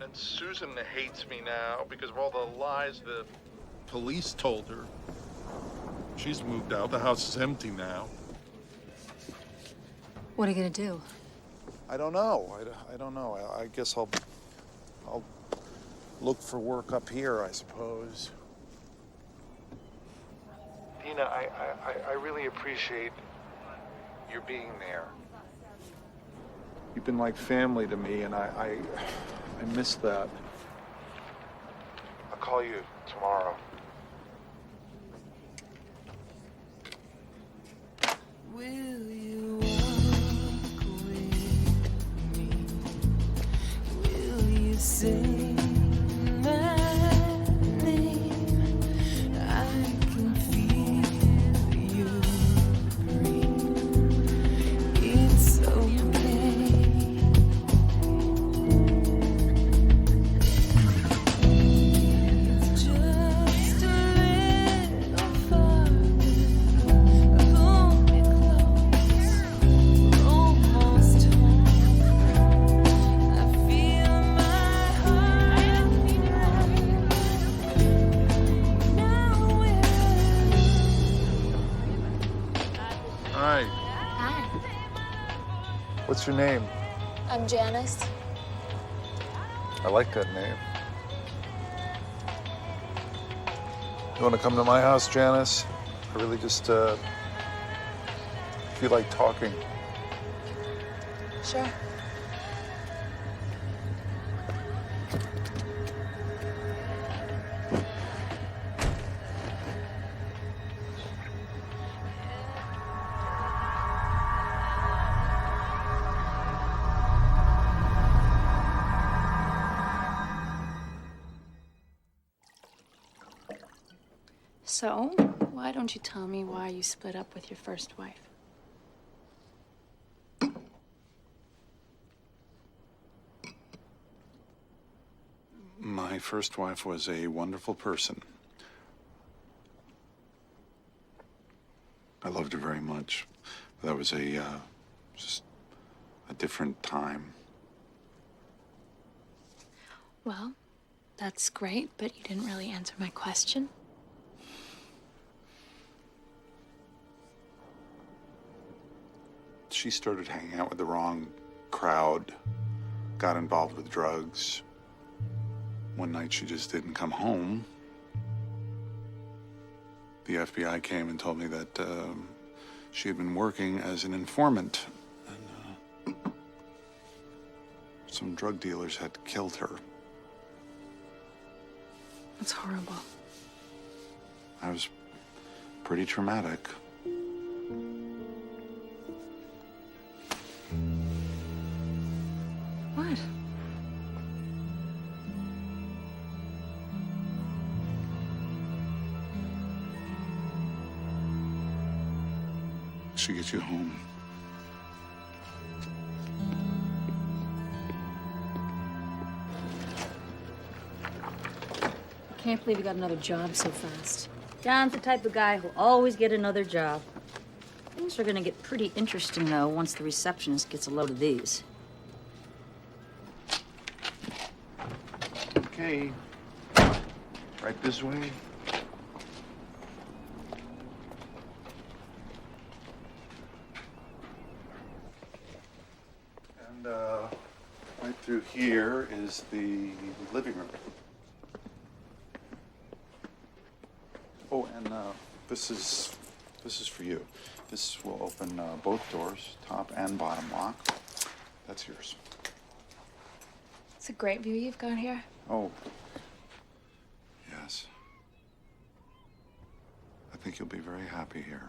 And Susan hates me now because of all the lies the police told her. She's moved out. The house is empty now. What are you gonna do? I don't know. I don't know. I guess I'll look for work up here, I suppose. Dina, I really appreciate your being there. You've been like family to me, and I miss that. I'll call you tomorrow. Will you walk with me? Will you sing my name? I can feel you breathe. It's okay. It's just a little farther. Pull me close. We're almost home. I feel my heart beat right. Now we're Hi. Hi. What's your name? I'm Janice. I like that name. You want to come to my house, Janice? I really just feel like talking. Sure. So, why don't you tell me why you split up with your first wife? My first wife was a wonderful person. I loved her very much. That was just a different time. Well, that's great, but you didn't really answer my question. She started hanging out with the wrong crowd, got involved with drugs. One night she just didn't come home. The FBI came and told me that she had been working as an informant. And so some drug dealers had killed her. That's horrible. That was pretty traumatic. What? Should get you home. I can't believe you got another job so fast. John's the type of guy who'll always get another job. Things are gonna get pretty interesting, though, once the receptionist gets a load of these. Okay. Right this way. And right through here is the living room. Oh, and this is for you. This will open both doors, top and bottom lock. That's yours. It's a great view you've got here. Oh, yes. I think you'll be very happy here.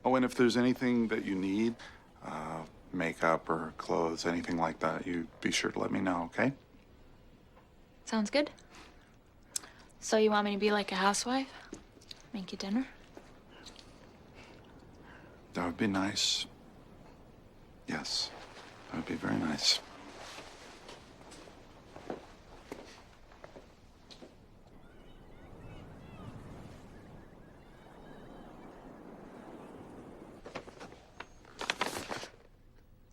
Oh, and if there's anything that you need, makeup or clothes, anything like that, you be sure to let me know, okay? Sounds good. So you want me to be like a housewife? Make you dinner? That would be nice. Yes, that would be very nice.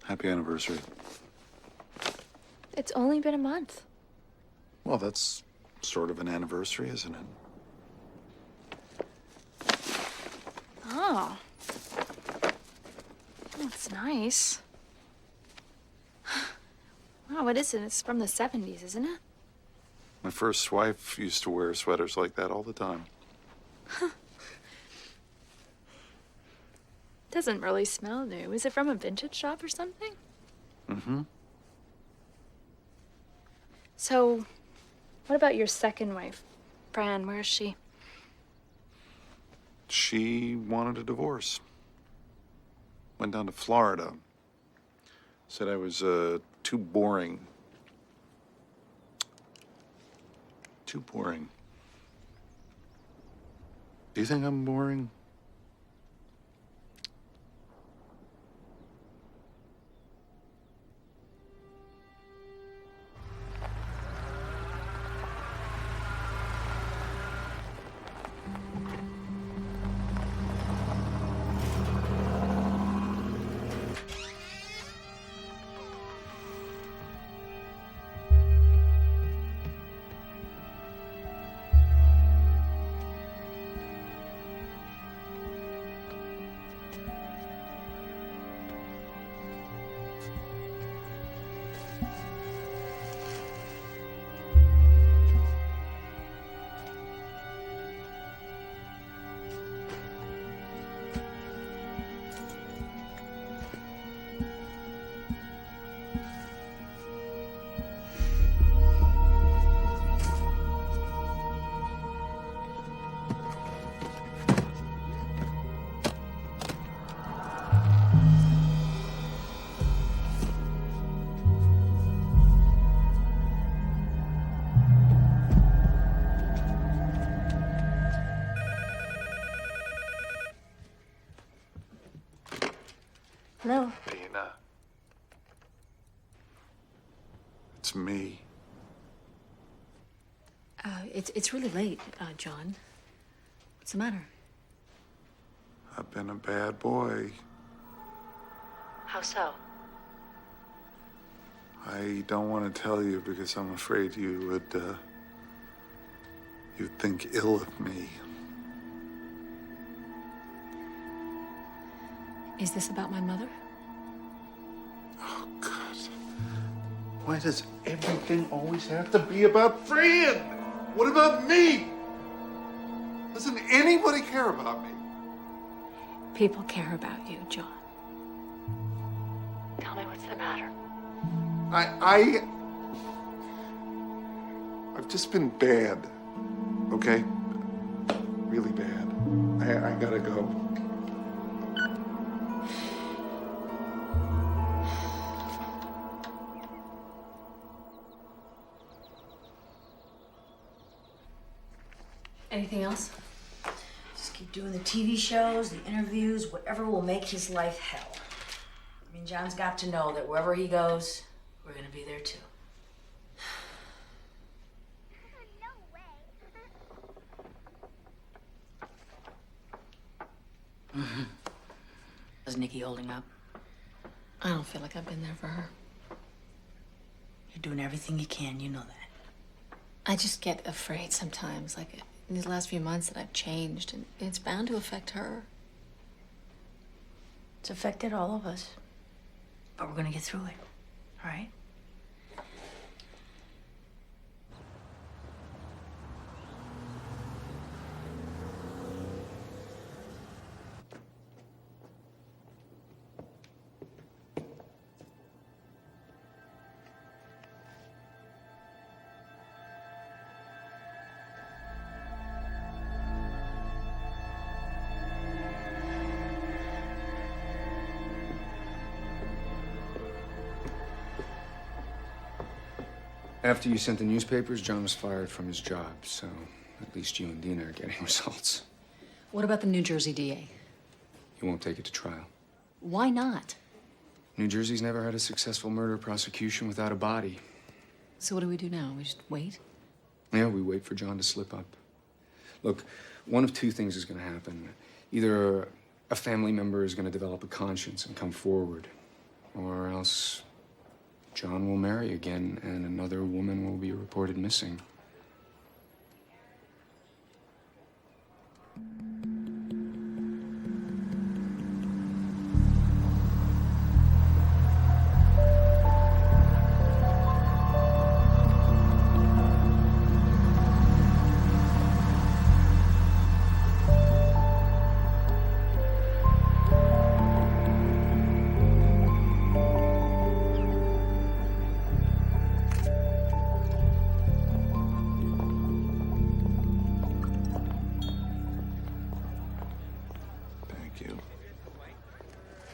Happy anniversary. It's only been a month. Well, that's sort of an anniversary, isn't it? Oh. That's nice. Wow, what is it? It's from the 70s, isn't it? My first wife used to wear sweaters like that all the time. Doesn't really smell new. Is it from a vintage shop or something? Mm-hmm. So, what about your second wife, Fran? Where is she? She wanted a divorce. Went down to Florida. Said I was too boring. Too boring. Do you think I'm boring? Hello. Dina. It's me. It's really late, John. What's the matter? I've been a bad boy. How so? I don't want to tell you because I'm afraid you would, you'd think ill of me. Is this about my mother? Oh, God. Why does everything always have to be about Fran? What about me? Doesn't anybody care about me? People care about you, John. Tell me what's the matter. I've just been bad, okay? Really bad. I gotta go. Anything else? Just keep doing the TV shows, the interviews, whatever will make his life hell. I mean, John's got to know that wherever he goes, we're gonna be there too. Mm-hmm. How's Nikki holding up? I don't feel like I've been there for her. You're doing everything you can, you know that. I just get afraid sometimes, like in these last few months, that I've changed, and it's bound to affect her. It's affected all of us. But we're gonna get through it, all right? After you sent the newspapers, John was fired from his job, so at least you and Dina are getting results. What about the New Jersey DA? He won't take it to trial. Why not? New Jersey's never had a successful murder prosecution without a body. So what do we do now? We just wait? Yeah, we wait for John to slip up. Look, one of two things is going to happen. Either a family member is going to develop a conscience and come forward, or else John will marry again and another woman will be reported missing.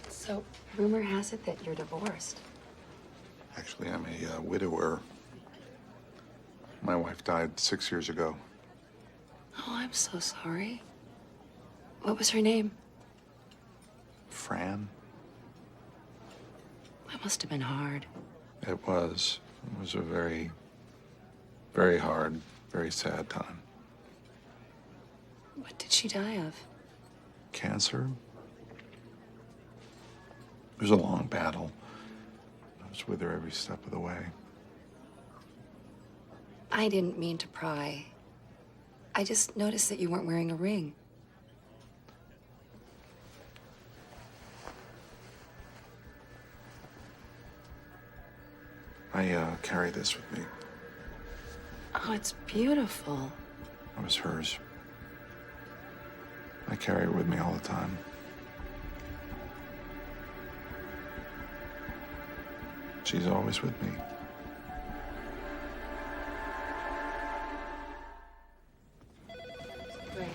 So, rumor has it that you're divorced. Actually, I'm a widower. My wife died 6 years ago. Oh, I'm so sorry. What was her name? Fran? That must have been hard. It was. It was a very, very hard, very sad time. What did she die of? Cancer? It was a long battle. I was with her every step of the way. I didn't mean to pry. I just noticed that you weren't wearing a ring. I carry this with me. Oh, it's beautiful. It was hers. I carry it with me all the time. She's always with me. Great.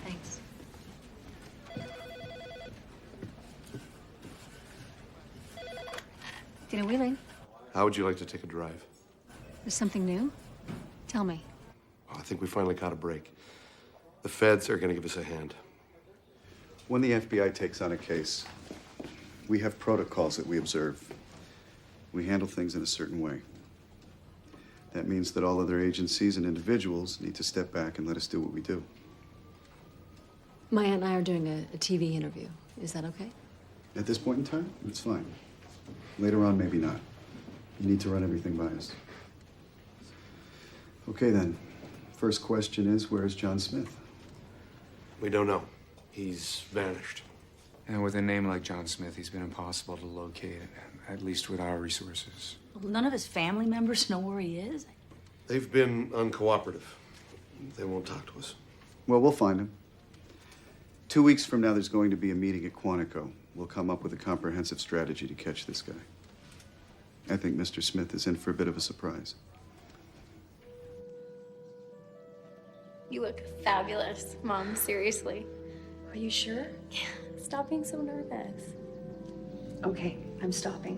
Thanks. Dina Wheeling, How would you like to take a drive? there's something new? Tell me. I think we finally caught a break. The feds are going to give us a hand. When the FBI takes on a case, we have protocols that we observe. We handle things in a certain way. That means that all other agencies and individuals need to step back and let us do what we do. My aunt and I are doing a TV interview. Is that okay? At this point in time, it's fine. Later on, maybe not. You need to run everything by us. Okay, then. First question is, where's John Smith? We don't know. He's vanished. And with a name like John Smith, he's been impossible to locate, at least with our resources. Well, none of his family members know where he is. They've been uncooperative. They won't talk to us. Well, we'll find him. 2 weeks from now, there's going to be a meeting at Quantico. We'll come up with a comprehensive strategy to catch this guy. I think Mr. Smith is in for a bit of a surprise. You look fabulous, Mom, seriously. Are you sure? Yeah, stop being so nervous. Okay, I'm stopping.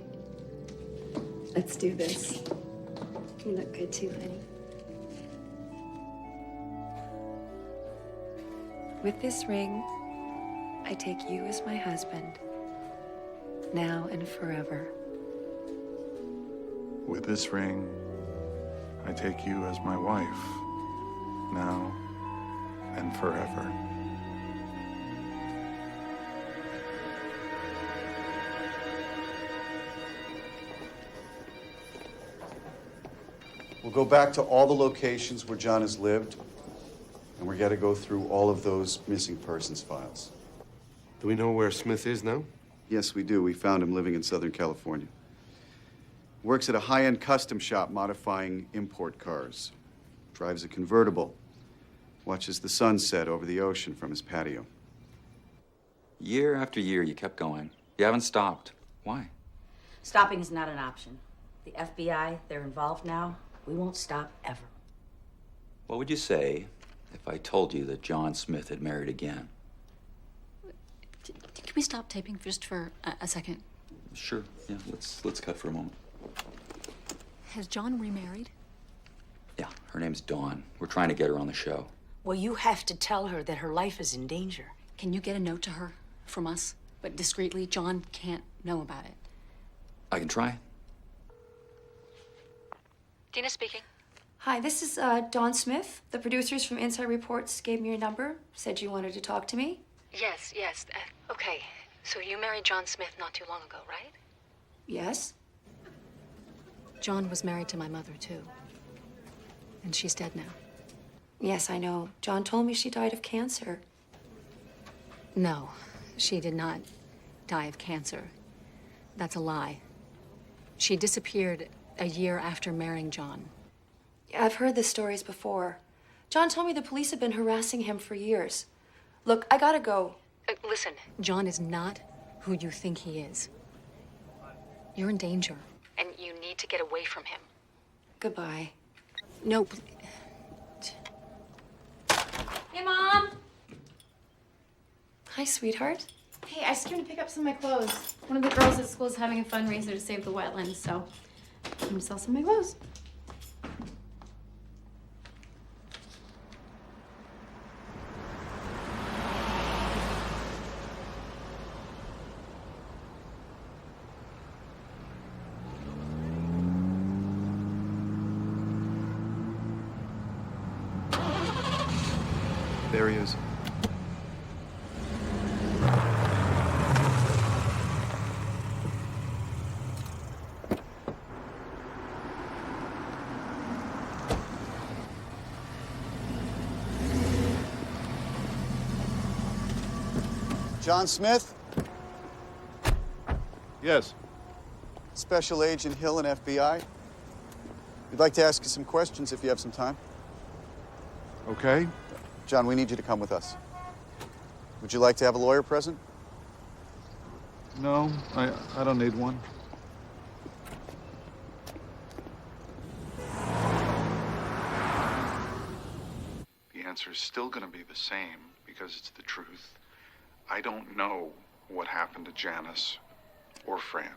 Let's do this. You look good too, honey. With this ring, I take you as my husband, now and forever. With this ring, I take you as my wife, now and forever. We'll go back to all the locations where John has lived, and we're going to go through all of those missing persons files. Do we know where Smith is now? Yes, we do. We found him living in Southern California. Works at a high-end custom shop modifying import cars. Drives a convertible. Watches the sunset over the ocean from his patio. Year after year, you kept going. You haven't stopped. Why? Stopping is not an option. The FBI, they're involved now. We won't stop ever. What would you say if I told you that John Smith had married again? Can we stop taping just for a second? Sure. Yeah, let's cut for a moment. Has John remarried? Yeah, her name's Dawn. We're trying to get her on the show. Well, you have to tell her that her life is in danger. Can you get a note to her from us? But discreetly, John can't know about it. I can try. Dina speaking. Hi, this is Dawn Smith. The producers from Inside Reports gave me your number, said you wanted to talk to me. Yes. Okay. So you married John Smith not too long ago, right? Yes? John was married to my mother, too. And she's dead now. Yes, I know. John told me she died of cancer. No, she did not die of cancer. That's a lie. She disappeared a year after marrying John. Yeah, I've heard the stories before. John told me the police have been harassing him for years. Look, I gotta go. Listen, John is not who you think he is. You're in danger. And you need to get away from him. Goodbye. No, Hey, Mom! Hi, sweetheart. Hey, I just came to pick up some of my clothes. One of the girls at school is having a fundraiser to save the wetlands, so I'm gonna sell some of my clothes. There he is. John Smith? Yes. Special Agent Hill and FBI. We'd like to ask you some questions if you have some time. Okay. John, we need you to come with us. Would you like to have a lawyer present? No, I don't need one. The answer is still going to be the same because it's the truth. I don't know what happened to Janice or Fran.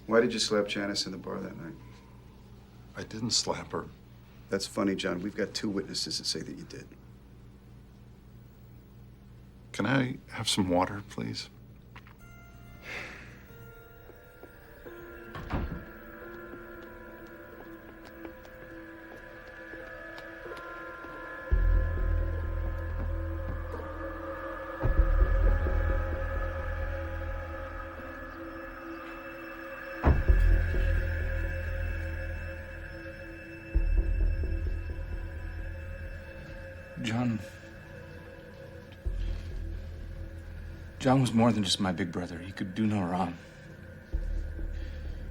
Why did you slap Janice in the bar that night? I didn't slap her. That's funny, John. We've got 2 witnesses that say that you did. Can I have some water, please? John was more than just my big brother. He could do no wrong.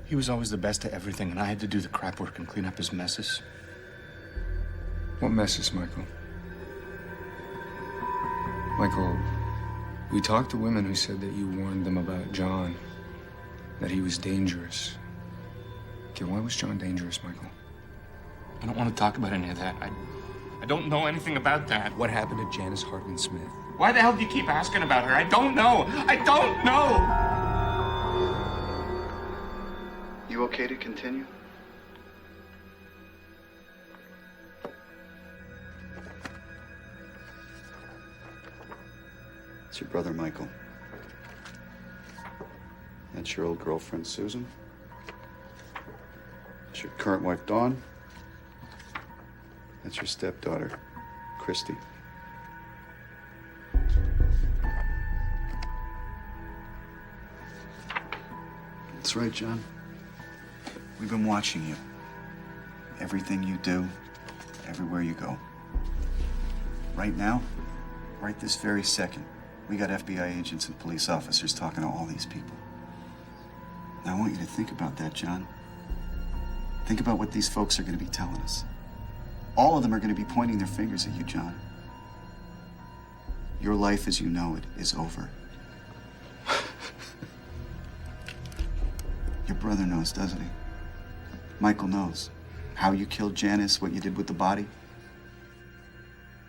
He was always the best at everything, and I had to do the crap work and clean up his messes. What messes, Michael? Michael, we talked to women who said that you warned them about John. that he was dangerous. Okay, why was John dangerous, Michael? I don't want to talk about any of that. I don't know anything about that. What happened to Janice Hartman Smith? Why the hell do you keep asking about her? I don't know. I don't know. You okay to continue? It's your brother, Michael. That's your old girlfriend, Susan. That's your current wife, Dawn. That's your stepdaughter, Christy. That's right, John. We've been watching you. Everything you do, everywhere you go. Right now, right this very second, we got FBI agents and police officers talking to all these people. Now, I want you to think about that, John. Think about what these folks are going to be telling us. All of them are going to be pointing their fingers at you, John. Your life as you know it is over. Your brother knows, doesn't he? Michael knows how you killed Janice, what you did with the body.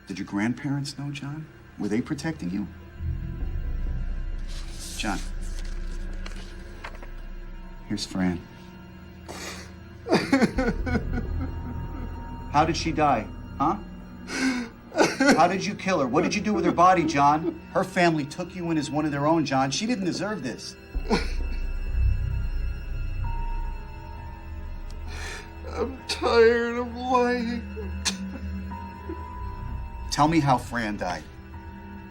Did your grandparents know, John? Were they protecting you? John, here's Fran. How did she die, huh? How did you kill her? What did you do with her body, John? Her family took you in as one of their own, John. She didn't deserve this. I'm tired of lying. Tell me how Fran died.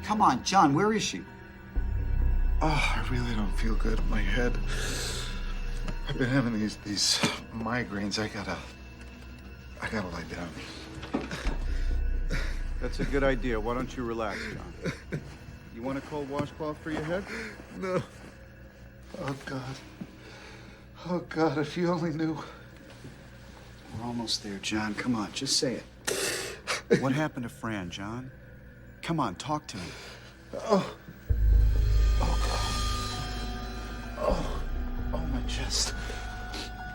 Come on, John, where is she? Oh, I really don't feel good in my head. I've been having these migraines. I gotta lie down. That's a good idea. Why don't you relax, John? You want a cold washcloth for your head? No. Oh, God. Oh, God, if you only knew. We're almost there, John. Come on, just say it. What happened to Fran, John? Come on, talk to me. Oh. Oh, my chest.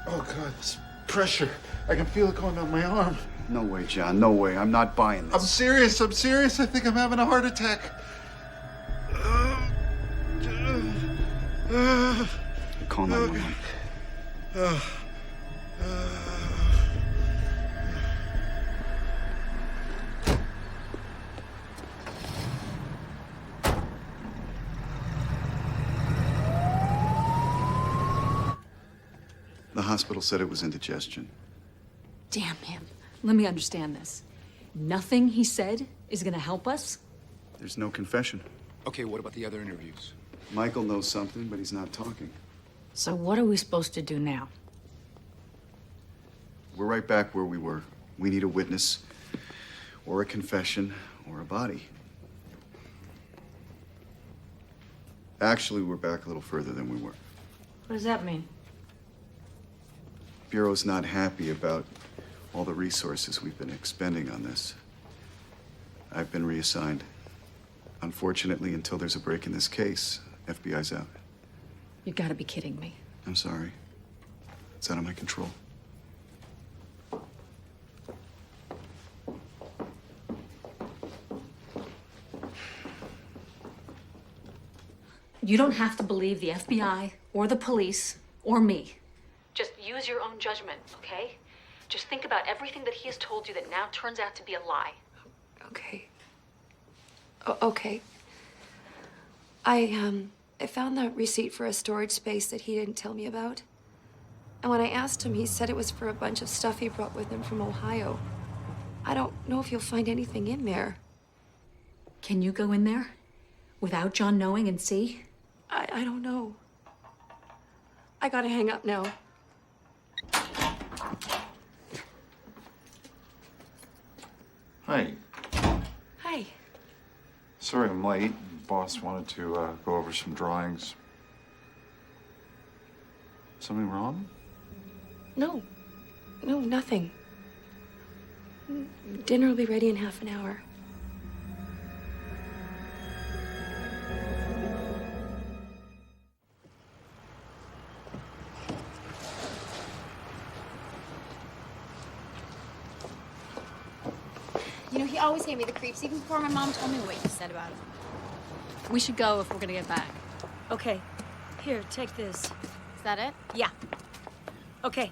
Oh, God, this pressure. I can feel it going down my arm. No way, John. No way. I'm not buying this. I'm serious. I think I'm having a heart attack. Call 911. The hospital said it was indigestion. Damn him. Let me understand this. Nothing he said is gonna help us? There's no confession. Okay, what about the other interviews? Michael knows something, but he's not talking. So what are we supposed to do now? We're right back where we were. We need a witness, or a confession, or a body. Actually, we're back a little further than we were. What does that mean? Bureau's not happy about all the resources we've been expending on this. I've been reassigned. Unfortunately, until there's a break in this case, FBI's out. You gotta be kidding me. I'm sorry. It's out of my control. You don't have to believe the FBI or the police or me. Just use your own judgment, okay? Just think about everything that he has told you that now turns out to be a lie. Okay. Okay. I found the receipt for a storage space that he didn't tell me about. And when I asked him, he said it was for a bunch of stuff he brought with him from Ohio. I don't know if you'll find anything in there. Can you go in there without John knowing and see? I don't know. I gotta hang up now. Hi. Hi. Sorry I'm late. Boss wanted to go over some drawings. Something wrong? No. No, nothing. Dinner will be ready in half an hour. You know, he always gave me the creeps, even before my mom told me what you said about him. We should go if we're gonna get back. Okay. Here, take this. Is that it? Yeah. Okay.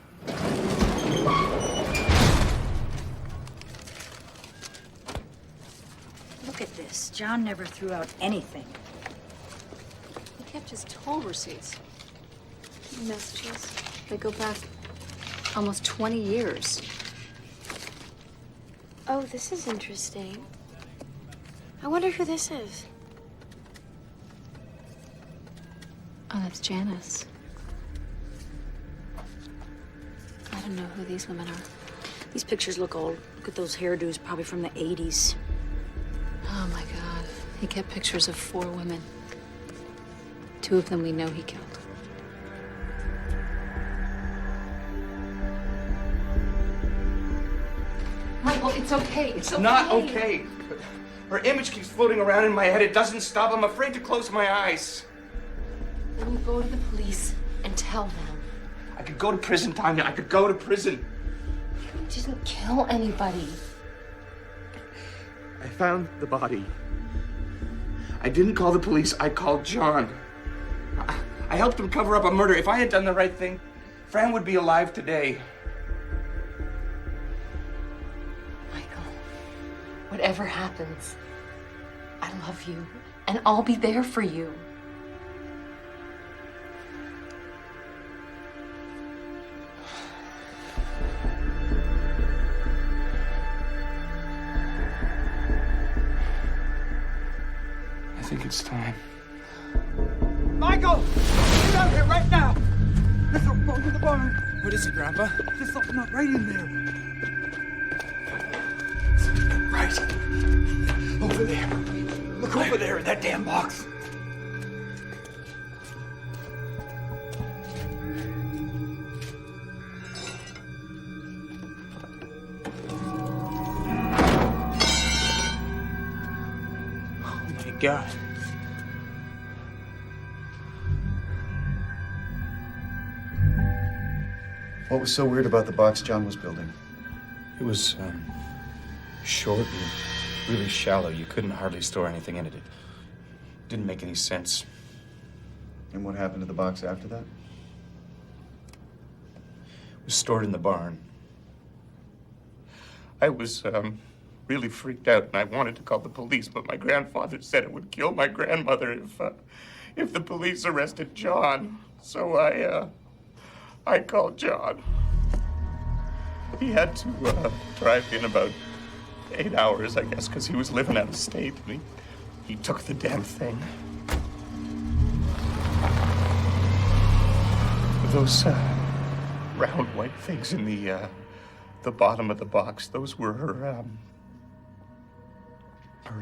Look at this. John never threw out anything. He kept his toll receipts. Messages. They go back almost 20 years. Oh, this is interesting. I wonder who this is. Oh, that's Janice. I don't know who these women are. These pictures look old. Look at those hairdos, probably from the 80s. Oh my God. He kept pictures of 4 women. 2 of them we know he killed. Michael, it's okay. It's okay. Not okay. Her image keeps floating around in my head. It doesn't stop. I'm afraid to close my eyes. Then you go to the police and tell them. I could go to prison, Tanya. I could go to prison. You didn't kill anybody. I found the body. I didn't call the police. I called John. I helped him cover up a murder. If I had done the right thing, Fran would be alive today. Whatever happens, I love you, and I'll be there for you. I think it's time. Michael! Get out here right now! There's a bug in the barn. What is it, Grandpa? There's something not right in there. Right. Over there. Look over there in that damn box. Oh my God. What was so weird about the box John was building? It was, short and really shallow. You couldn't hardly store anything in it. It didn't make any sense. And what happened to the box after that? It was stored in the barn. I was, really freaked out, and I wanted to call the police, but my grandfather said it would kill my grandmother if the police arrested John. So I called John. He had to drive in about 8 hours, I guess, because he was living out of state, and he took the damn thing. Those round white things in the bottom of the box, those were her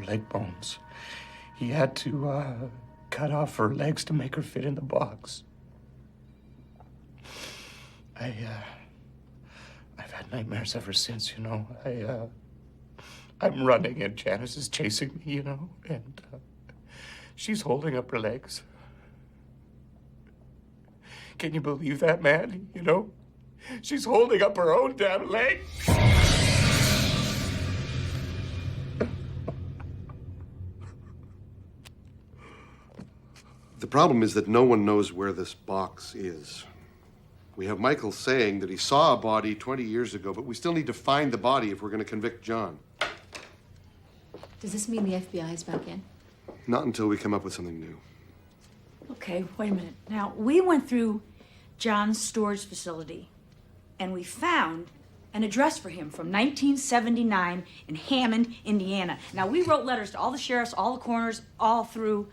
leg bones. He had to cut off her legs to make her fit in the box. I've had nightmares ever since, you know. I'm running and Janice is chasing me, you know, and she's holding up her legs. Can you believe that, man? You know, she's holding up her own damn leg. The problem is that no one knows where this box is. We have Michael saying that he saw a body 20 years ago, but we still need to find the body if we're going to convict John. Does this mean the FBI is back in? Not until we come up with something new. Okay, wait a minute. Now, we went through John's storage facility, and we found an address for him from 1979 in Hammond, Indiana. Now, we wrote letters to all the sheriffs, all the coroners, all through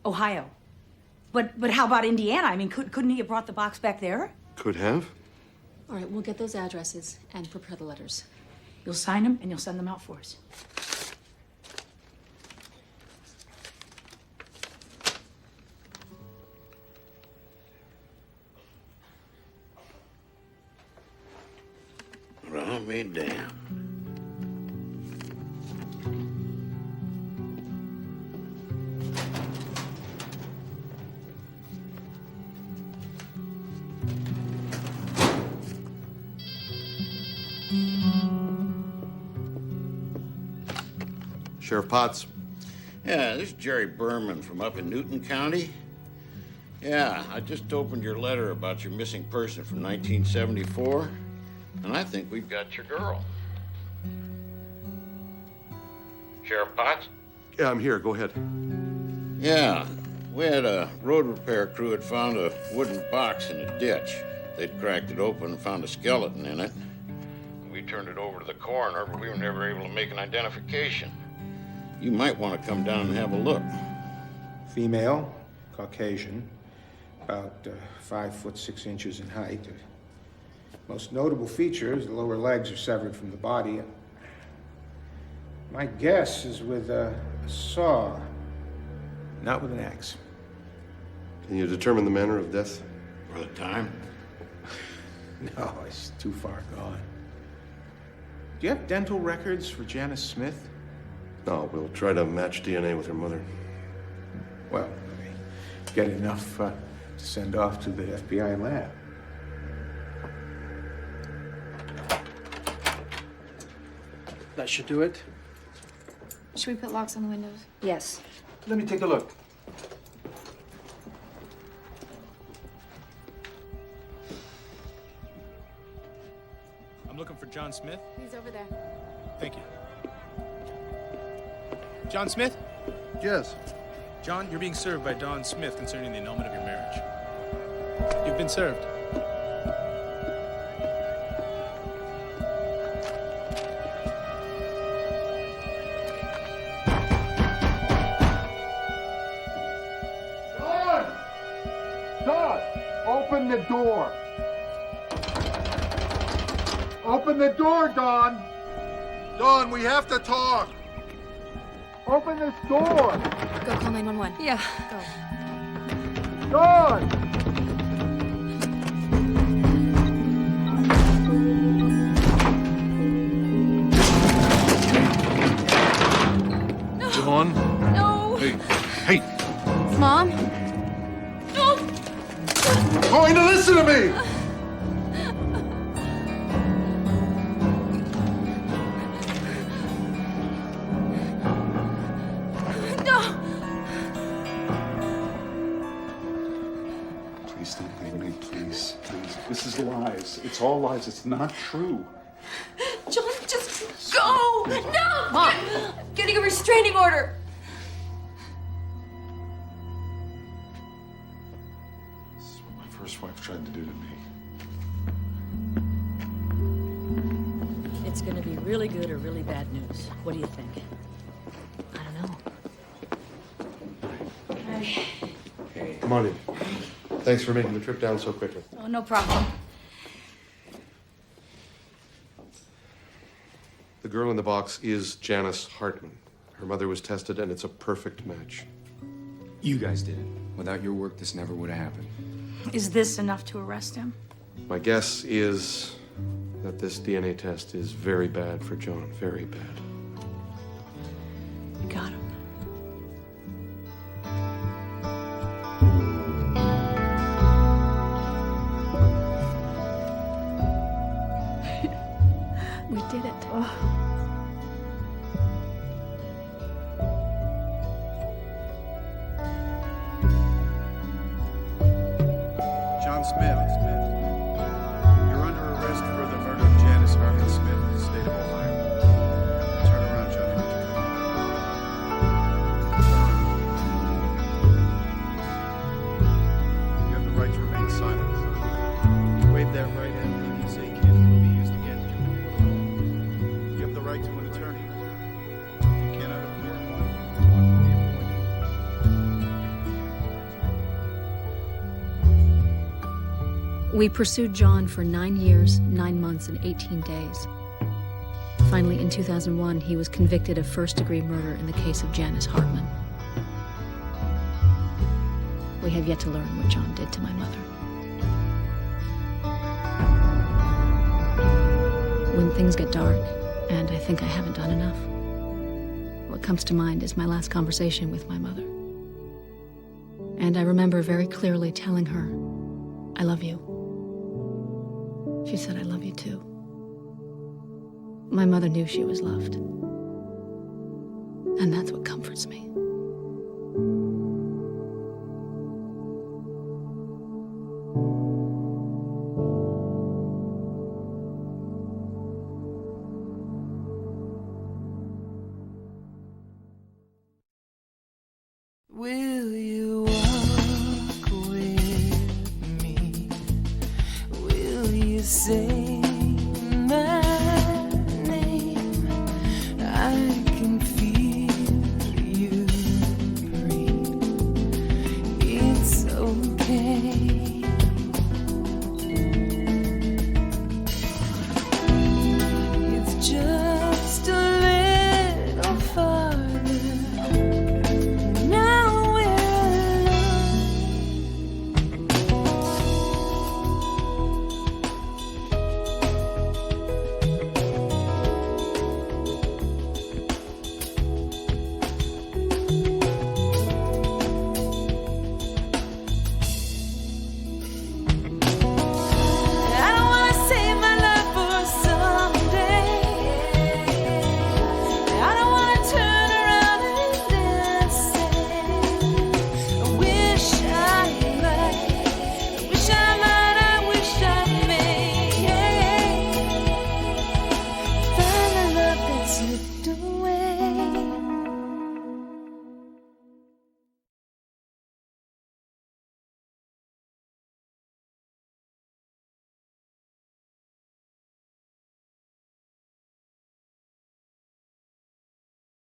Ohio. But how about Indiana? I mean, couldn't he have brought the box back there? Could have. All right, we'll get those addresses and prepare the letters. You'll sign them, and you'll send them out for us. I'll be damned. Sheriff Potts. Yeah, this is Jerry Berman from up in Newton County. Yeah, I just opened your letter about your missing person from 1974, and I think we've got your girl. Sheriff Potts? Yeah, I'm here. Go ahead. Yeah, we had a road repair crew had found a wooden box in a ditch. They'd cracked it open and found a skeleton in it. We turned it over to the coroner, but we were never able to make an identification. You might want to come down and have a look. Female, Caucasian, about 5 foot 6 inches in height. Most notable features, the lower legs are severed from the body. My guess is with a saw, not with an axe. Can you determine the manner of death? For the time? No, it's too far gone. Do you have dental records for Janice Smith? No, we'll try to match DNA with her mother. Well, get enough to send off to the FBI lab. That should do it. Should we put locks on the windows? Yes. Let me take a look. I'm looking for John Smith. He's over there. Thank you. John Smith? Yes. John, you're being served by Don Smith concerning the annulment of your marriage. You've been served. Don! Open the door! Open the door, Don! Don, we have to talk! Open this door! Go call 911. Yeah. Go. Don! John? No. Hey. Mom? No. You're going to listen to me! No. Please don't leave me, please. Please. This is lies. It's all lies. It's not true. John, just go! No! Mom! I'm getting a restraining order. This is what my first wife tried to do to me. It's gonna be really good or really bad news. What do you think? I don't know. Come on in. Thanks for making the trip down so quickly. Oh, no problem. The girl in the box is Janice Hartman. Her mother was tested, and it's a perfect match. You guys did it. Without your work, this never would have happened. Is this enough to arrest him? My guess is that this DNA test is very bad for John. Very bad. Got him. We did it. John Smith. You're under arrest for the murder of Janice Hartman Smith in the state of Ohio. Turn around, Johnny. You have the right to remain silent. Waive that right and anything you say can and will be used against you. You have the right to an attorney. You cannot appear. One will be appointed. We pursued John for 9 years, 9 months, and 18 days. Finally, in 2001, he was convicted of first-degree murder in the case of Janice Hartman. We have yet to learn what John did to my mother. When things get dark, and I think I haven't done enough, what comes to mind is my last conversation with my mother. And I remember very clearly telling her, "I love you." She said, "I love you too." My mother knew she was loved. And that's what comforts me.